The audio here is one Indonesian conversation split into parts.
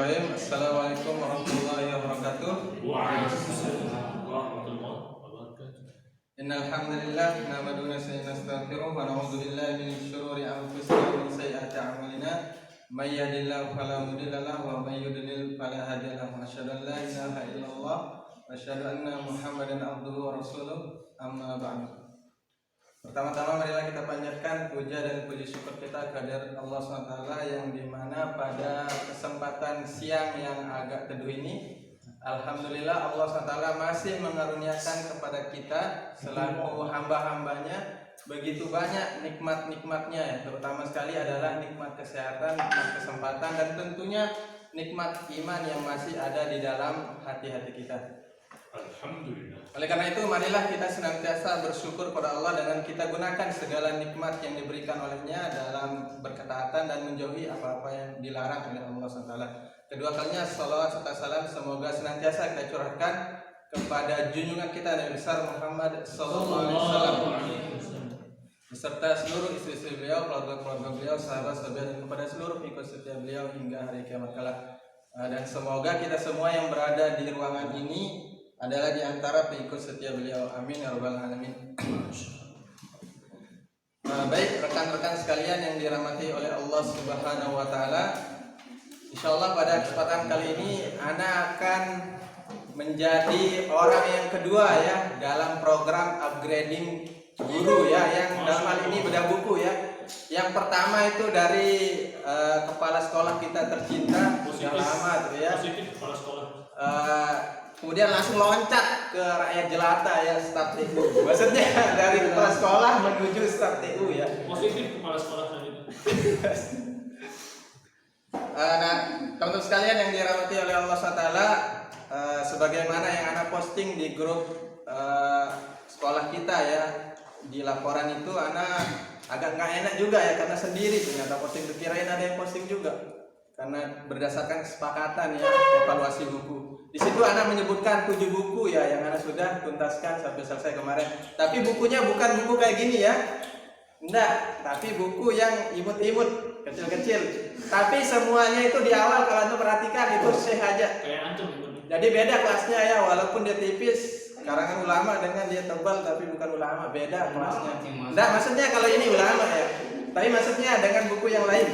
Bismillahirrahmanirrahim. Assalamualaikum warahmatullahi wabarakatuh. Waalaikumsalam warahmatullahi wabarakatuh. Innal hamdalillah nahmaduhu wa nastaghfiruh wa na'udzu billahi min shururi anfusina wa min sayyiati a'malina. May yahdihillahu fala mudilla lahu wa may yudlil fala hadiya lahu. Asyhadu an la ilaha illallah wa asyhadu anna Muhammadan abduhu wa rasuluh. Amma ba'du. Pertama-tama marilah kita panjatkan puja dan puji syukur kita kehadirat Allah SWT yang dimana pada kesempatan siang yang agak teduh ini, alhamdulillah Allah SWT masih mengaruniakan kepada kita selaku hamba-hambanya begitu banyak nikmat-nikmatnya ya. Terutama sekali adalah nikmat kesehatan, nikmat kesempatan, dan tentunya nikmat iman yang masih ada di dalam hati-hati kita. Alhamdulillah. Oleh karena itu, marilah kita senantiasa bersyukur kepada Allah dengan kita gunakan segala nikmat yang diberikan olehnya dalam berketaatan dan menjauhi apa-apa yang dilarang oleh Allah SWT. Kedua kalinya, salawat serta salam semoga senantiasa kita curahkan kepada junjungan kita Nabi besar Muhammad SAW beserta seluruh istri-istri beliau, keluarga-keluarga beliau, sahabat-sahabat, dan kepada seluruh pengikut setia beliau hingga hari kiamat kelak. Dan semoga kita semua yang berada di ruangan ini adalah di antara pengikut setia beliau. Amin ya rabbal alamin. Baik rekan-rekan sekalian yang dirahmati oleh Allah Subhanahu wa taala. Insyaallah pada kesempatan kali ini ana akan menjadi orang yang kedua ya dalam program upgrading guru ya, yang dalam hal ini bedah buku ya. Yang pertama itu dari kepala sekolah kita tercinta, sudah lama tuh ya. Positif kepala sekolah. Kemudian langsung loncat ke rakyat jelata ya, staf TU. Maksudnya dari kepala sekolah menuju staf TU ya. Positif kepala sekolah tadi. Nah, teman-teman sekalian yang dirahmati oleh Allah SWT, sebagaimana yang Anda posting di grup sekolah kita ya, di laporan itu Anda agak nggak enak juga ya, karena sendiri ternyata posting, kirain ada yang posting juga. Karena berdasarkan kesepakatan ya, evaluasi buku. Di situ Ana menyebutkan 7 buku ya yang Ana sudah tuntaskan sampai selesai kemarin. Tapi bukunya bukan buku kayak gini ya. Enggak, tapi buku yang imut-imut, kecil-kecil. Tapi semuanya itu di awal kalau Anda perhatikan itu Syekh aja. Kayak antum. Jadi beda kelasnya ya, walaupun dia tipis, karangan ulama dengan dia tebal tapi bukan ulama, beda kelasnya. Enggak, maksudnya kalau ini ulama ya. Tapi maksudnya dengan buku yang lain.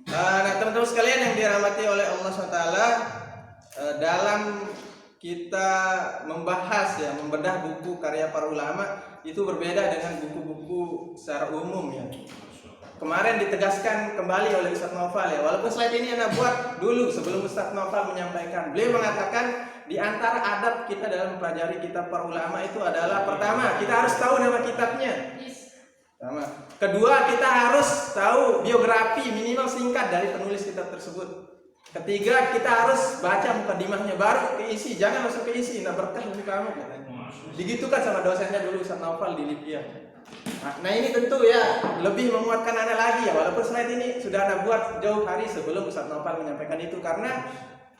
Nah teman-teman sekalian yang dirahmati oleh Allah SWT, dalam kita membahas ya, membedah buku karya para ulama itu berbeda dengan buku-buku secara umum ya. Kemarin ditegaskan kembali oleh Ustaz Naufal ya, walaupun slide ini Anda buat dulu sebelum Ustaz Naufal menyampaikan. Beliau mengatakan di antara adab kita dalam mempelajari kitab para ulama itu adalah pertama, kita harus tahu nama kitabnya. Pertama. Kedua, kita harus tahu biografi minimal singkat dari penulis kitab tersebut. Ketiga, kita harus baca mukadimahnya baru ke isi, jangan langsung ke isi. Nah berkah untuk kamu katanya. Digitukan sama dosennya dulu Ustaz Naufal di Libya. Nah ini tentu ya lebih menguatkan Anda lagi ya, walaupun slide ini sudah Anda buat jauh hari sebelum Ustaz Naufal menyampaikan itu, karena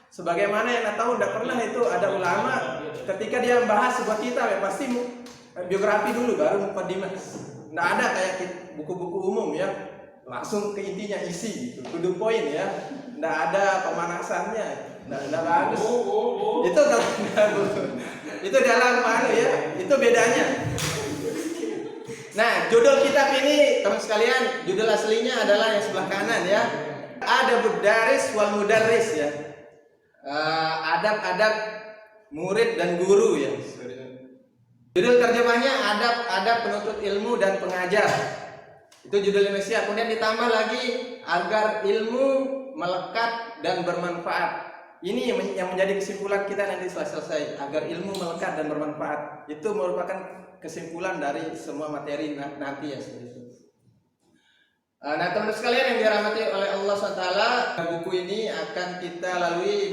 sebagaimana yang Anda tahu, tidak pernah itu ada ulama ketika dia membahas sebuah kitab ya pasti biografi dulu baru mukadimah. Nggak ada kayak buku-buku umum ya, langsung ke intinya isi gitu, to the point ya. Nggak ada pemanasannya, nggak bagus. Itu dalam mana ya, itu bedanya. Nah judul kitab ini teman sekalian, judul aslinya adalah yang sebelah kanan ya, Adabud Daris wal Mudarris ya, adab-adab murid dan guru ya. Judul terjemahnya adab penuntut ilmu dan pengajar. Itu judul Indonesia. Kemudian ditambah lagi agar ilmu melekat dan bermanfaat. Ini yang menjadi kesimpulan kita nanti setelah selesai. Agar ilmu melekat dan bermanfaat. Itu merupakan kesimpulan dari semua materi nanti ya seperti itu. Nah teman-teman sekalian yang dirahmati oleh Allah SWT, buku ini akan kita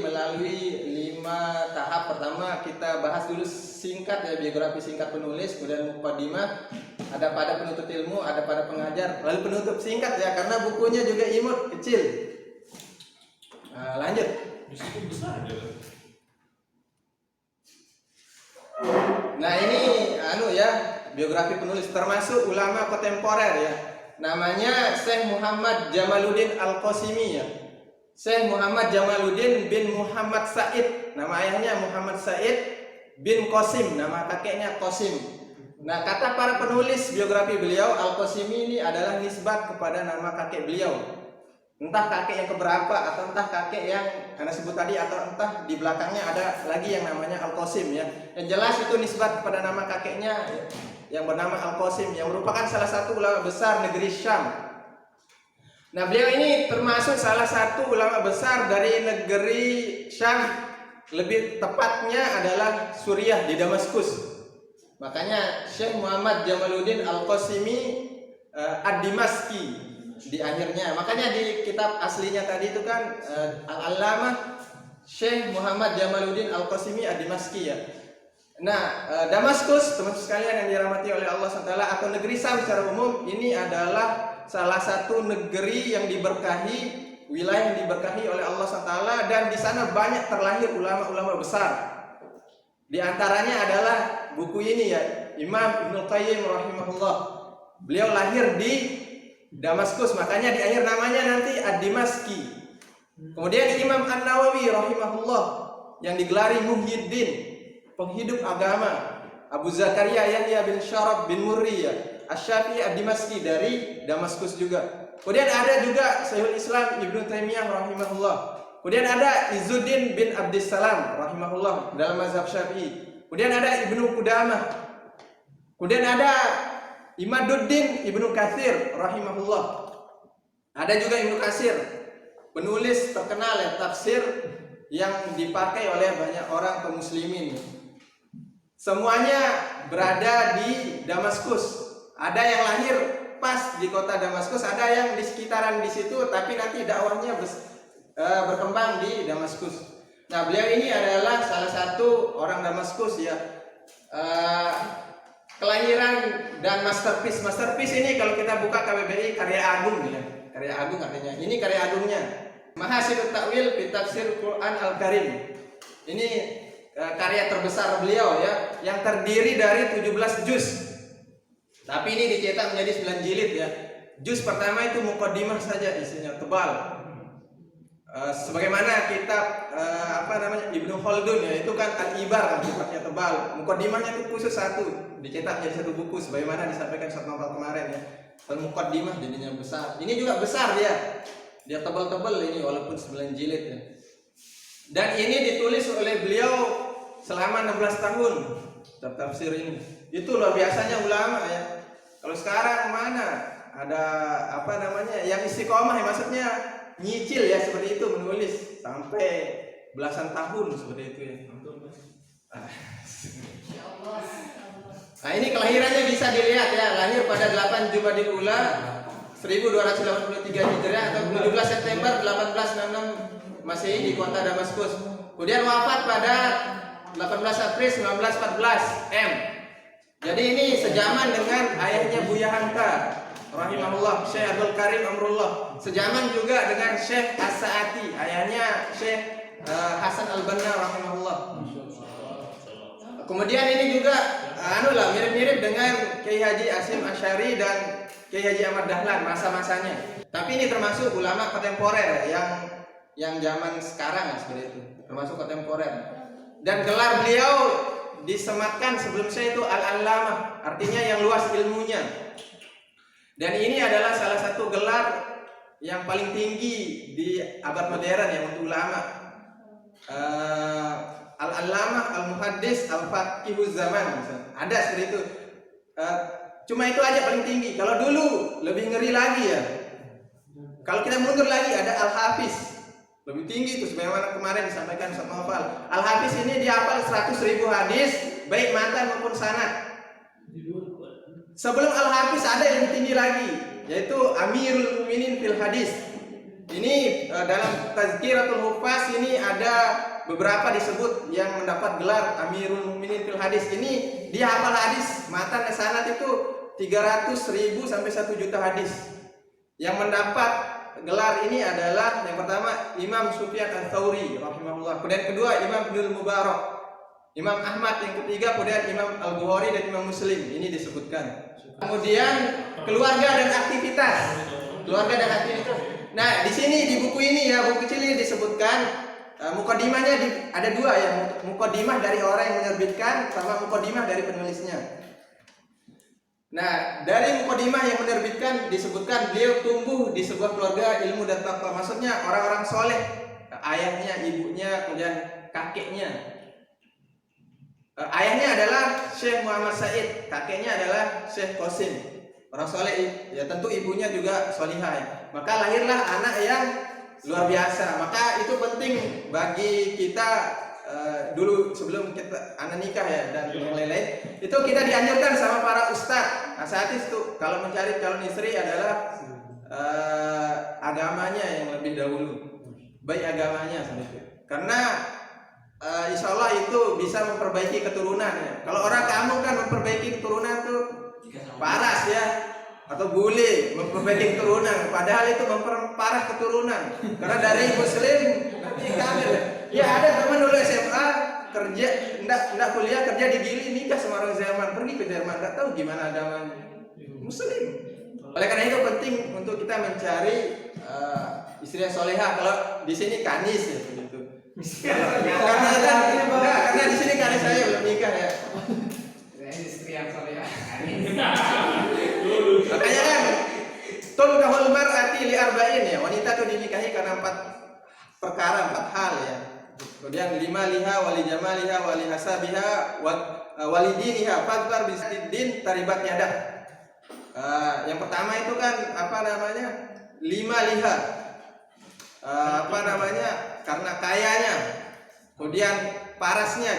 melalui 5 tahap. Pertama kita bahas dulu singkat ya, biografi singkat penulis, kemudian mukadimah, ada pada penuntut ilmu, ada pada pengajar, lalu penutup singkat ya, karena bukunya juga imut, kecil. Lanjut. Besar aja. Nah ini ya, biografi penulis termasuk ulama kontemporer ya. namanya Syekh Muhammad Jamaluddin Al-Qasimi ya. Syekh Muhammad Jamaluddin bin Muhammad Said, nama ayahnya Muhammad Said bin Qasim, nama kakeknya Qasim. Nah, kata para penulis biografi beliau, Al-Qasimi ini adalah nisbat kepada nama kakek beliau. Entah kakek yang keberapa atau entah kakek yang karena sebut tadi atau entah di belakangnya ada lagi yang namanya Al-Qasim ya. Yang jelas itu nisbat kepada nama kakeknya yang bernama Al-Qasim yang merupakan salah satu ulama besar negeri Syam. Nah, beliau ini termasuk salah satu ulama besar dari negeri Syam, lebih tepatnya adalah Suriah di Damaskus. Makanya Syekh Muhammad Jamaluddin Al-Qasimi Ad-Dimaski di akhirnya. Makanya di kitab aslinya tadi itu kan Al-Allamah Syekh Muhammad Jamaluddin Al-Qasimi Ad-Dimaski ya. Nah, Damaskus, teman-teman sekalian yang dirahmati oleh Allah SWT, atau negeri Syam secara umum, ini adalah salah satu negeri yang diberkahi, wilayah yang diberkahi oleh Allah SWT, dan di sana banyak terlahir ulama-ulama besar. Di antaranya adalah buku ini ya, Imam Ibnul Qayyim rahimahullah. Beliau lahir di Damaskus, makanya di akhir namanya nanti Ad-Dimaski. Kemudian Imam An-Nawawi rahimahullah yang digelari Muhyiddin, penghidup agama. Abu Zakaria Yahya bin Syaraf bin Murri ya, Asy-Syafi'i Ad-Dimaski dari Damaskus juga. Kemudian ada juga Syekhul Islam Ibnu Taimiyah rahimahullah. Kemudian ada Izzuddin bin Abdissalam rahimahullah dalam mazhab Syafi'i. Kemudian ada Ibnu Qudamah. Kemudian ada Imaduddin Ibnu Katsir rahimahullah. Ada juga Ibnu Katsir, penulis terkenal ya, tafsir yang dipakai oleh banyak orang kaum muslimin. Semuanya berada di Damaskus. Ada yang lahir pas di kota Damaskus, ada yang di sekitaran di situ, tapi nanti dakwahnya berkembang di Damaskus. Nah, beliau ini adalah salah satu orang Damaskus ya. Kelahiran dan masterpiece. Masterpiece ini kalau kita buka KBBI karya agung ya. Karya agung artinya. Ini karya agungnya. Mahasinut Ta'wil fi Tafsir Quran Al-Karim. Ini karya terbesar beliau ya, yang terdiri dari 17 juz. Tapi ini dicetak menjadi 9 jilid ya. Juz pertama itu muqaddimah saja isinya, tebal. Sebagaimana kitab Ibnu Khaldun ya, itu kan Al-Ibar kan sifatnya tebal. Muqaddimahnya itu khusus satu, dicetak jadi satu buku sebagaimana disampaikan Ustaz Novel kemarin ya. Al-Muqaddimah jadinya besar. Ini juga besar dia. Dia tebal-tebal ini walaupun 9 jilid ya. Dan ini ditulis oleh beliau selama 16 tahun tafsir ini. Itu luar biasanya ulama ya. Kalau sekarang mana ada yang istiqomah ya, maksudnya nyicil ya seperti itu menulis sampai belasan tahun seperti itu ya. Nah, ini kelahirannya bisa dilihat ya, lahir pada 8 Jumadil Ula 1283 Hijriah atau 17 September 1866 Masehi di kota Damaskus. Kemudian wafat pada 18 April 1914 M. Jadi ini sejaman dengan ayahnya Buya Hamka rahimahullah, Syekh Abdul Karim Amrullah. Sejaman juga dengan Syekh As-Sa'ati, ayahnya Syekh Hasan Al-Banna rahimahullah. Kemudian ini juga mirip-mirip dengan Kiai Haji Asyim Asy'ari dan Kiai Haji Ahmad Dahlan masa-masanya. Tapi ini termasuk ulama kontemporer yang zaman sekarang ya, seperti itu. Termasuk kontemporer. Dan gelar beliau disematkan sebelum saya itu Al-Allamah, artinya yang luas ilmunya. Dan ini adalah salah satu gelar yang paling tinggi di abad modern ya untuk ulama. Al-Allamah, Al-Muhaddis, Al-Faqihuz Zaman, ada seperti itu. Cuma itu aja paling tinggi. Kalau dulu lebih ngeri lagi ya. Kalau kita mundur lagi ada Al-Hafiz, lebih tinggi itu sebagaimana kemarin disampaikan Ustaz Novel. Al-Hafiz ini dia hafal 100.000 hadis baik matan maupun sanad. Sebelum Al-Hafiz ada yang lebih tinggi lagi, yaitu Amirul Mukminin fil Hadis. Ini dalam Tazkiratul Huffaz ini ada beberapa disebut yang mendapat gelar Amirul Mukminin fil Hadis. Ini dia hafal hadis matan dan sanad itu 300.000 sampai 1 juta hadis. Yang mendapat gelar ini adalah yang pertama Imam Sufyan Ats-Tsauri rahimahullah. Kemudian kedua Imam Ibnul Mubarak. Imam Ahmad yang ketiga, kemudian Imam Al-Bukhari dan Imam Muslim, ini disebutkan. Kemudian keluarga dan aktivitas. Keluarga dan aktivitas. Nah, di sini di buku ini ya, buku kecil ini disebutkan mukadimahnya ada dua ya, mukadimah dari orang yang menerbitkan sama mukadimah dari penulisnya. Nah, dari mukadimah yang menerbitkan disebutkan beliau tumbuh di sebuah keluarga ilmu dan takwa. Maksudnya orang-orang soleh, ayahnya, ibunya, kemudian kakeknya. Ayahnya adalah Syekh Muhammad Said, kakeknya adalah Syekh Qasim. Orang soleh, ya tentu ibunya juga solihah. Ya. Maka lahirlah anak yang luar biasa. Maka itu penting bagi kita dulu sebelum kita anak nikah ya dan yang lain-lain. Itu kita dianjurkan sama para ustadz. Nah, saat itu kalau mencari calon istri adalah agamanya yang lebih dahulu, baik agamanya seperti itu. Karena insya Allah itu bisa memperbaiki keturunan ya. Kalau orang kamu kan memperbaiki keturunan tuh paras ya, atau boleh memperbaiki keturunan, padahal itu memperparah keturunan. Karena dari muslim nanti kafir. Ya ada teman dulu SMA kerja, enggak kuliah, kerja di Gili, nikah sama orang Jerman, pergi ke Jerman, enggak tahu gimana agamanya. Muslim. Oleh karena itu penting untuk kita mencari istri yang solehah. Kalau di sini kanis ya begitu. Karena di sini kanis saya belum nikah ya. Istri yang solehah. Makanya kan tulkahul mar'ati li arba'in ya, wanita itu dinikahi karena 4 perkara, 4 hal ya. Kemudian 5 liha wali jamaliha wali hasabiha wali diniha fadbar bisidin taribat yadah. Yang pertama itu kan apa namanya? 5 liha. Karena kayanya, kemudian parasnya,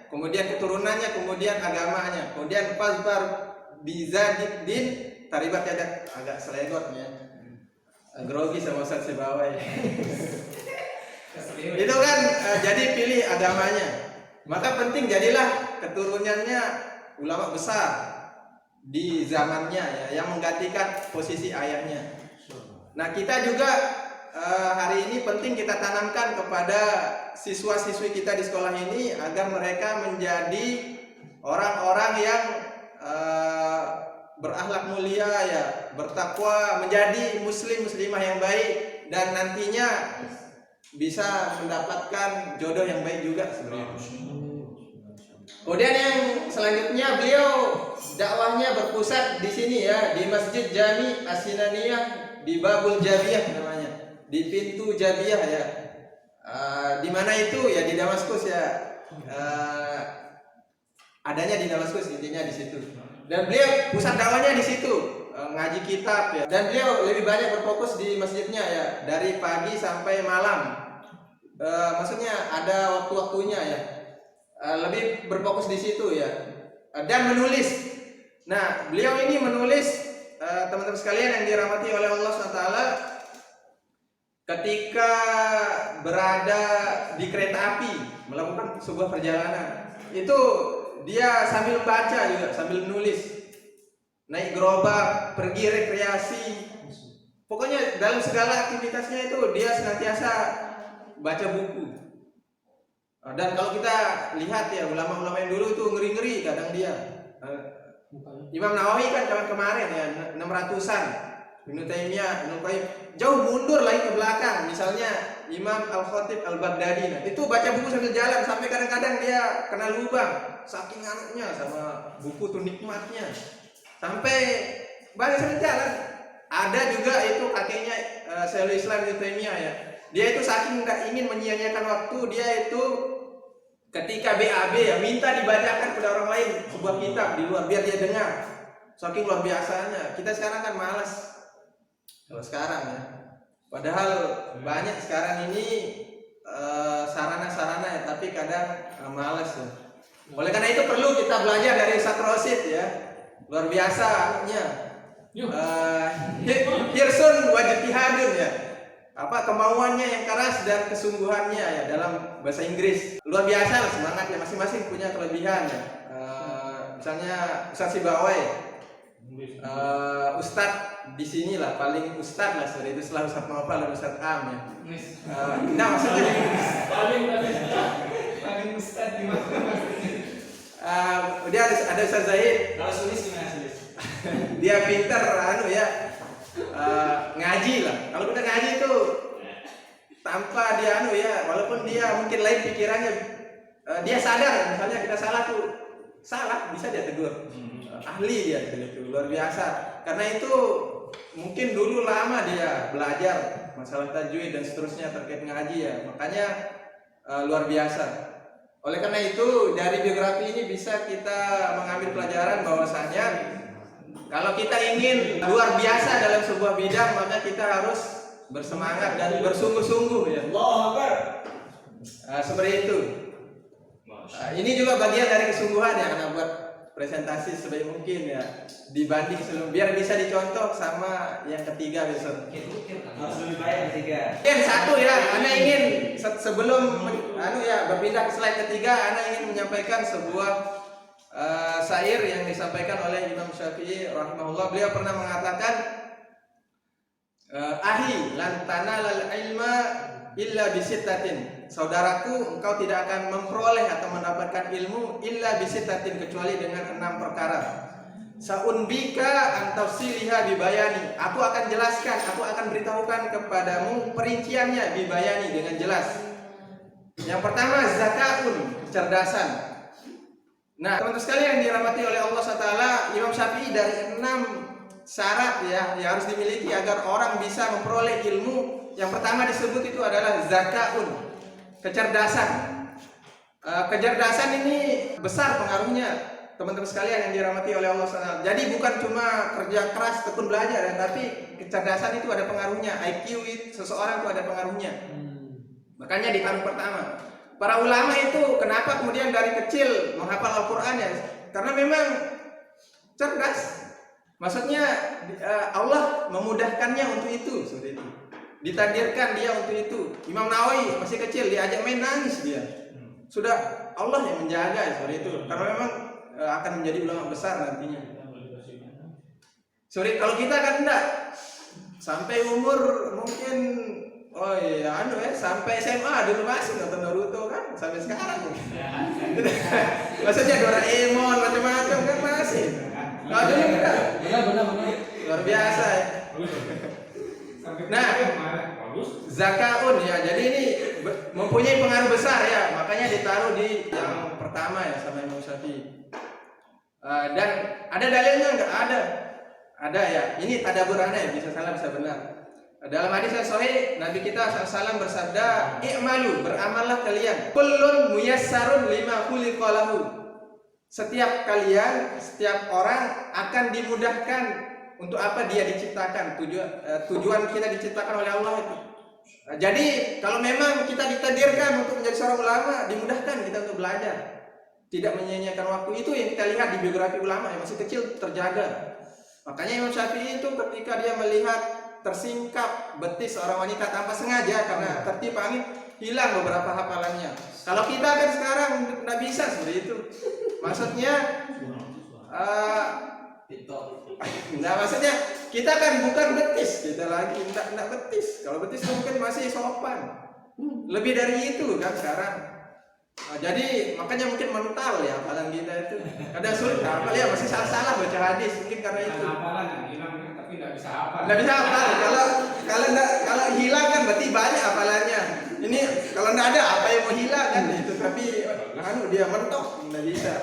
kemudian keturunannya, kemudian agamanya, kemudian fadbar bizadid taribat yadah. Agak selegot ya. Grogi sama Ustaz Sibawai. Itu kan jadi pilih agamanya. Maka penting jadilah keturunannya ulama besar di zamannya ya, yang menggantikan posisi ayahnya. Nah, kita juga hari ini penting kita tanamkan kepada siswa-siswi kita di sekolah ini agar mereka menjadi orang-orang yang berakhlak mulia ya, bertakwa, menjadi muslim-muslimah yang baik dan nantinya bisa mendapatkan jodoh yang baik juga sebenarnya. Kemudian yang selanjutnya beliau dakwahnya berpusat di sini ya, di Masjid Jami As-Sinaniyah di Babul Jabiyah namanya, di pintu Jabiyah ya. Di mana itu ya, di Damaskus ya. Adanya di Damaskus, intinya di situ. Dan beliau pusat dakwahnya di situ, ngaji kitab ya. Dan beliau lebih banyak berfokus di masjidnya ya, dari pagi sampai malam. Maksudnya ada waktu-waktunya ya. Lebih berfokus di situ ya. Dan menulis. Nah, beliau ini menulis teman-teman sekalian yang dirahmati oleh Allah SWT, ketika berada di kereta api melakukan sebuah perjalanan. Itu dia sambil baca juga, sambil menulis. Naik gerobak, pergi rekreasi. Pokoknya dalam segala aktivitasnya itu dia senantiasa baca buku. Dan kalau kita lihat ya, ulama-ulama yang dulu itu ngeri-ngeri kadang dia. Imam Nawawi kan zaman kemarin ya, 600-an. Ibnu Taimiyah, Ibnu Qayyim jauh mundur lagi ke belakang. Misalnya Imam Al-Khatib Al-Baghdadi, nah, itu baca buku sambil jalan sampai kadang-kadang dia kena lubang saking anaknya sama buku tuh nikmatnya. Sampai baca sambil jalan. Ada juga itu kakeknya Syekhul Islam Ibnu Taimiyah ya. Dia itu saking nggak ingin menyia-nyiakan waktu, dia itu ketika BAB ya minta dibacakan kepada orang lain sebuah kitab di luar biar dia dengar. Saking luar biasanya. Kita sekarang kan malas. Kalau sekarang ya, padahal banyak sekarang ini sarana-sarana ya, tapi kadang malas ya. Oleh karena itu perlu kita belajar dari Ustaz Rosid ya, luar biasa anaknya. Hirsun wajtihadun ya, apa kemauannya yang keras dan kesungguhannya ya dalam bahasa Inggris luar biasa lah, semangatnya masing-masing punya kelebihan ya. Misalnya Ustaz Sibawai. Ustadz di sini lah paling ustadz lah seperti itu setelah Ustadz Nopal dan Ustadz Am ya. Nah maksudnya paling ustadz di mana? ada Ustaz Zaid. Kalau sulis gimana sulis? Dia pinter ngaji lah. Kalau kita ngaji itu tanpa dia walaupun dia mungkin lain pikirannya, dia sadar misalnya kita salah bisa dia tegur. Ahli dia itu luar biasa. Karena itu mungkin dulu lama dia belajar masalah tajwid dan seterusnya terkait ngaji ya. Makanya luar biasa. Oleh karena itu dari biografi ini bisa kita mengambil pelajaran bahwasanya kalau kita ingin luar biasa dalam sebuah bidang, maka kita harus bersemangat dan bersungguh-sungguh ya. Allahu Akbar. Seperti itu. Ini juga bagian dari kesungguhan yang anak buat presentasi sebaik mungkin ya, dibanding sebelum, biar bisa dicontoh sama yang ketiga besok. Harus lebih baik ketiga. Yang satu ya, Anda ingin sebelum berpindah ke slide ketiga, Anda ingin menyampaikan sebuah syair yang disampaikan oleh Imam Syafi'i rahimahullah. Beliau pernah mengatakan, ahi lan tanalal ilma illa bisittatin. Saudaraku, engkau tidak akan memperoleh atau mendapatkan ilmu illa bisittatin, kecuali dengan 6 perkara. Saunbika antafsiliha bibayani. Aku akan jelaskan, aku akan beritahukan kepadamu perinciannya bibayani, dengan jelas. Yang pertama, zakatun, kecerdasan. Nah, teman-teman sekalian yang dirahmati oleh Allah SWT, Imam Syafi'i dari 6 syarat ya yang harus dimiliki agar orang bisa memperoleh ilmu. Yang pertama disebut itu adalah zakatun, kecerdasan. Kecerdasan ini besar pengaruhnya, teman-teman sekalian yang dirahmati oleh Allah SWT. Jadi bukan cuma kerja keras tekun belajar ya, tapi kecerdasan itu ada pengaruhnya. IQ seseorang itu ada pengaruhnya. Makanya ditaruh pertama. Para ulama itu kenapa kemudian dari kecil menghafal Al-Quran ya? Karena memang cerdas. Maksudnya Allah memudahkannya untuk itu, seperti itu. Ditakdirkan dia untuk itu. Imam Nawawi masih kecil diajak main nangis dia. Sudah Allah yang menjaga seperti itu. Karena memang akan menjadi ulama besar nantinya. Sorry, kalau kita kan enggak. Sampai umur mungkin sampai SMA dulu masih nonton Naruto kan, sampai sekarang. Maksudnya Doraemon macam-macam kan masih. Kalau dulu enggak. Benar. Luar biasa ya. Nah, zakaun ya, jadi ini mempunyai pengaruh besar ya, makanya ditaruh di yang pertama ya sama Imam Syafi'i. Dan ada dalilnya enggak? Ada ya. Ini tadaburannya, bisa salah bisa benar. Dalam hadis yang sahih Nabi kita SAW bersabda, "I'malu, beramallah kalian. Kullun muyassarun lima khuliqa lahu." Setiap kalian, setiap orang akan dimudahkan untuk apa dia diciptakan. Tujuan kita diciptakan oleh Allah itu. Jadi kalau memang kita ditakdirkan untuk menjadi seorang ulama, dimudahkan kita untuk belajar, tidak menyia-nyiakan waktu. Itu yang kita lihat di biografi ulama yang masih kecil terjaga. Makanya Imam Syafi'i itu ketika dia melihat tersingkap betis seorang wanita tanpa sengaja karena tertimpa angin, hilang beberapa hafalannya. Kalau kita kan sekarang nggak bisa seperti itu. Maksudnya maksudnya kita kan bukan betis, kita lagi enggak betis. Kalau betis mungkin masih sopan. Lebih dari itu kan sekarang. Jadi makanya mungkin mental ya hafalan kita itu. Kadang sulit hafal ya, masih salah-salah baca hadis mungkin karena itu. Hafalan yang hilang tapi nggak bisa hafal. Nggak bisa hafal. Kalau hilang kan berarti banyak hafalannya. Ini kalau nggak ada apa yang mau hilang kan itu. Tapi dia mentok nggak bisa.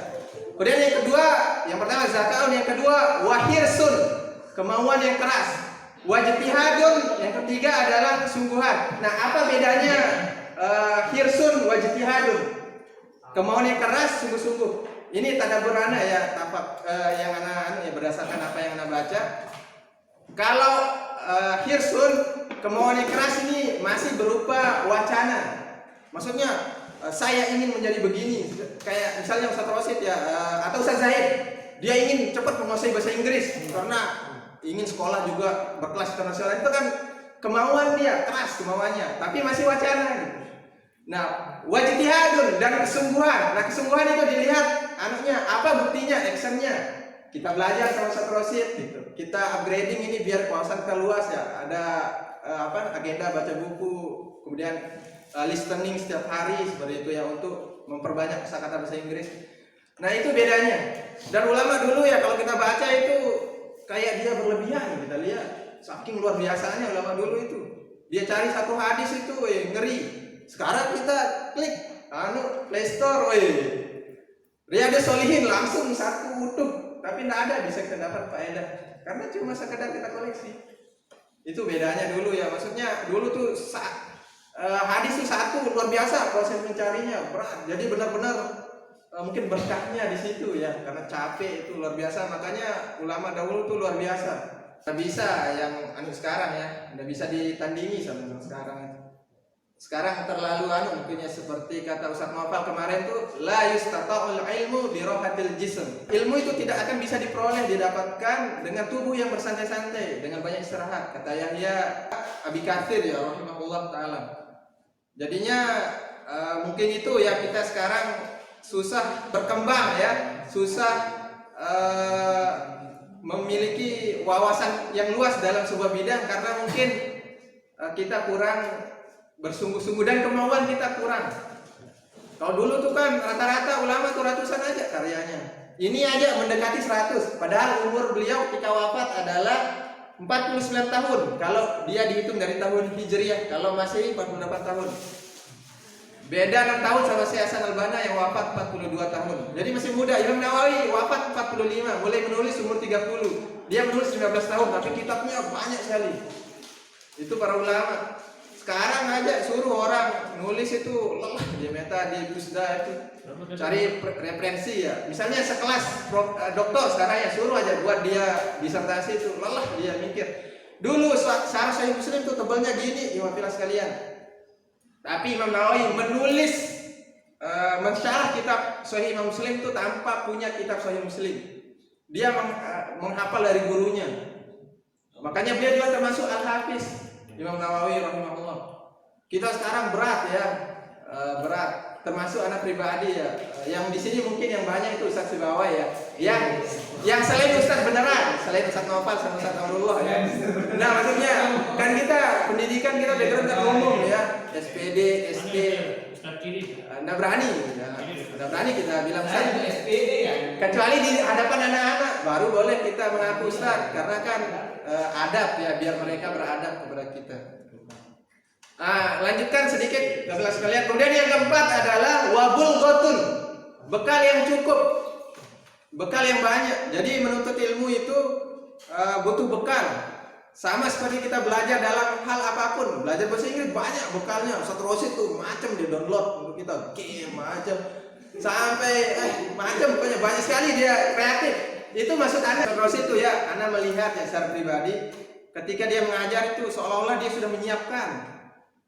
Kemudian yang kedua, yang pertama zakaun, yang kedua wahirsun, kemauan yang keras. Wajtihadun, yang ketiga adalah kesungguhan. Nah, apa bedanya hirsun wajtihadun? Kemauan yang keras, sungguh-sungguh. Ini tadaburana ya, yang anak ya berdasarkan apa yang anak baca. Kalau hirsun, kemauan yang keras ini masih berupa wacana. Maksudnya saya ingin menjadi begini, kayak misalnya Ustaz Rosid ya, atau Ustaz Zaid, dia ingin cepat menguasai bahasa Inggris karena ingin sekolah juga berkelas internasional. Itu kan kemauan dia keras kemauannya, tapi masih wacana gitu. Nah, wajtihadun dan kesungguhan. Nah, kesungguhan itu dilihat anaknya apa buktinya, actionnya. Kita belajar sama Ustaz Rosid gitu. Kita upgrading ini biar wawasan kita luas ya. Ada agenda baca buku, kemudian listening setiap hari seperti itu ya untuk memperbanyak kosakata bahasa Inggris. Nah itu bedanya. Dan ulama dulu ya kalau kita baca itu kayak dia berlebihan, kita lihat saking luar biasanya ulama dulu itu. Dia cari satu hadis itu ngeri. Sekarang kita klik Play Store, Riyadhus Shalihin langsung satu utuh, tapi tidak ada bisa kita dapat faedah karena cuma sekedar kita koleksi. Itu bedanya dulu ya, maksudnya dulu tuh hadis itu satu luar biasa, proses mencarinya berat. Jadi benar-benar mungkin berkahnya di situ ya, karena capek itu luar biasa. Makanya ulama dahulu tuh luar biasa. Nggak bisa yang sekarang ya, nggak bisa ditandingi sama yang sekarang itu. Sekarang terlalu mungkinnya seperti kata Ustaz Nofal kemarin tuh, la yustata'ul ilmu bi rahatil jism. Ilmu itu tidak akan bisa diperoleh, didapatkan dengan tubuh yang bersantai-santai, dengan banyak istirahat. Kata Yahya Abi Katsir ya rahimahullah taala. Jadinya mungkin itu ya, kita sekarang susah berkembang ya, susah memiliki wawasan yang luas dalam sebuah bidang karena mungkin kita kurang bersungguh-sungguh dan kemauan kita kurang. Kalau dulu tuh kan rata-rata ulama tuh ratusan aja karyanya. Ini aja mendekati 100. Padahal umur beliau ketika wafat adalah 49 tahun. Kalau dia dihitung dari tahun Hijriah, kalau Masehi 48 tahun. Beda 6 tahun sama Syekh Hasan Al-Banna yang wafat 42 tahun. Jadi masih muda. Imam Nawawi wafat 45, mulai menulis umur 30. Dia menulis 15 tahun, tapi kitabnya banyak sekali. Itu para ulama. Sekarang aja suruh orang nulis itu lelah dia, meta di Pusda itu cari referensi ya. Misalnya sekelas doktor sekarang ya suruh aja buat dia disertasi itu lelah dia mikir. Dulu syarah Sahih Muslim itu tebalnya gini, ikhwatilah sekalian. Tapi Imam Nawawi menulis mensyarah kitab Sahih Imam Muslim itu tanpa punya kitab Sahih Muslim. Dia menghafal dari gurunya. Makanya dia juga termasuk Al-Hafiz Imam Nawawi rahimahullah. Kita sekarang berat ya, berat. Termasuk anak pribadi ya. Yang di sini mungkin yang banyak itu Ustaz Sibawa ya. Yang selain Ustaz beneran, selain Ustaz Nofal sama Ustaz Aurullah ya. Nah maksudnya kan kita pendidikan kita background kan umum ya, SPD, SD. Nggak berani, nggak berani kita bilang Ustaz SPD ya. Kecuali di hadapan anak-anak baru boleh kita mengaku Ustaz, karena kan adab ya, biar mereka beradab kepada kita. Lanjutkan sedikit Bapak sekalian. Kemudian yang keempat adalah wabul gotun, bekal yang cukup, bekal yang banyak. Jadi menuntut ilmu itu butuh bekal. Sama seperti kita belajar dalam hal apapun. Belajar bahasa Inggris banyak bekalnya. Ustaz Rosid tuh macam di download untuk kita, game macam sampai macam, pokoknya banyak sekali dia kreatif. Itu maksud Anda terus itu ya, Anda melihat ya secara pribadi ketika dia mengajar itu seolah-olah dia sudah menyiapkan,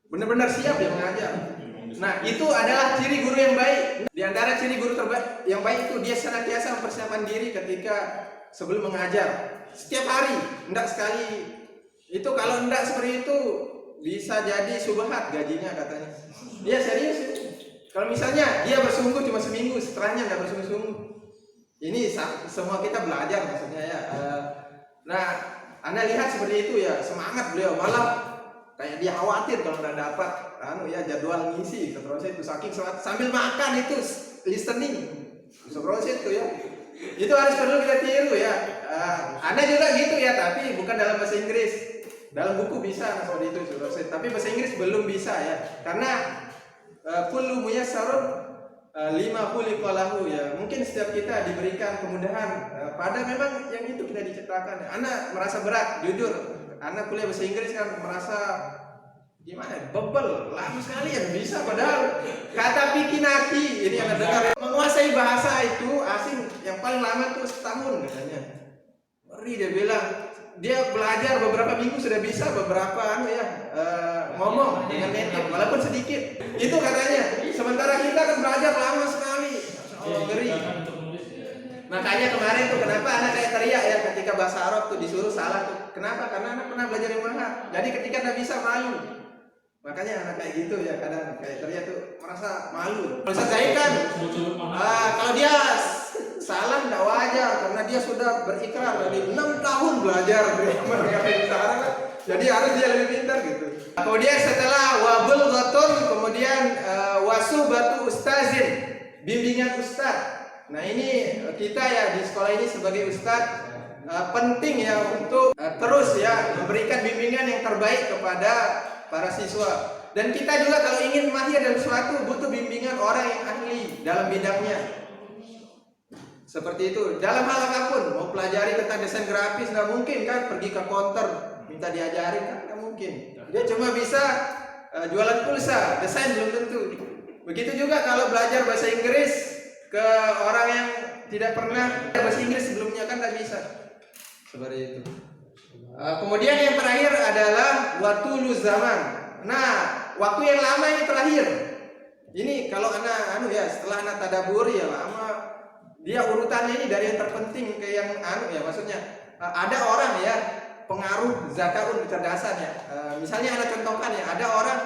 benar-benar siap dia mengajar. Nah itu adalah ciri guru yang baik. Di antara ciri guru terbaik yang baik itu dia senantiasa mempersiapkan diri ketika sebelum mengajar setiap hari, enggak sekali. Itu kalau enggak seperti itu bisa jadi subhat gajinya katanya. Iya serius itu. Kalau misalnya dia bersungguh cuma seminggu, setelahnya enggak bersungguh-sungguh. Ini semua kita belajar maksudnya ya. Nah, Anda lihat seperti itu ya, semangat beliau, malah kayak dia khawatir kalau nggak dapat jadwal ngisi terus itu, saking semangat sambil makan itu listening terus itu ya. Itu harus perlu kita tiru ya. Anda juga gitu ya, tapi bukan dalam bahasa Inggris. Dalam buku bisa seperti itu terus, tapi bahasa Inggris belum bisa ya. Karena kullu muyassarun lima khuliqalahu ya. Mungkin setiap kita diberikan kemudahan pada memang yang itu kita diciptakan. Anak merasa berat, jujur. Anak kuliah bahasa Inggris kan merasa gimana? Bebel, lama sekali ya bisa. Padahal kata pikinaki ini Anda dengar menguasai bahasa itu asing yang paling lama tuh setahun katanya. Ngeri dia bilang. Dia belajar beberapa minggu sudah bisa beberapa ngomong dengan native walaupun sedikit. Itu katanya. Sementara kita kan belajar lama sekali. Ngeri. Makanya kemarin tuh kenapa anak kayak teriak ya ketika bahasa Arab tuh disuruh salah tuh. Kenapa? Karena anak pernah belajar yang mahal. Jadi ketika nggak bisa malu. Makanya anak kayak gitu ya, kadang kayak teriak tuh merasa malu. Kalau saya kan kalau dia salah tidak wajar karena dia sudah berikrar dari 6 tahun belajar sekarang kan. Jadi harus dia lebih pintar gitu. Kemudian setelah wabul gotun, kemudian wasubatu ustazin, bimbingan ustaz. Nah ini kita ya di sekolah ini sebagai ustadz penting ya untuk terus ya memberikan bimbingan yang terbaik kepada para siswa. Dan kita juga kalau ingin mahir dalam sesuatu butuh bimbingan orang yang ahli dalam bidangnya. Seperti itu. Dalam hal apapun, mau pelajari tentang desain grafis nggak mungkin kan pergi ke counter minta diajarin kan nggak mungkin. Dia cuma bisa jualan pulsa, desain belum tentu. Begitu juga kalau belajar bahasa Inggris ke orang yang tidak pernah bahasa Inggris sebelumnya kan nggak bisa. Seperti itu. Kemudian yang terakhir adalah watulu zaman. Nah, waktu yang lama ini terakhir. Ini kalau anak setelah anak tadabur ya lama. Dia urutannya ini dari yang terpenting ke yang maksudnya ada orang ya pengaruh zakaun kecerdasan ya. Misalnya anak contohkan ya, ada orang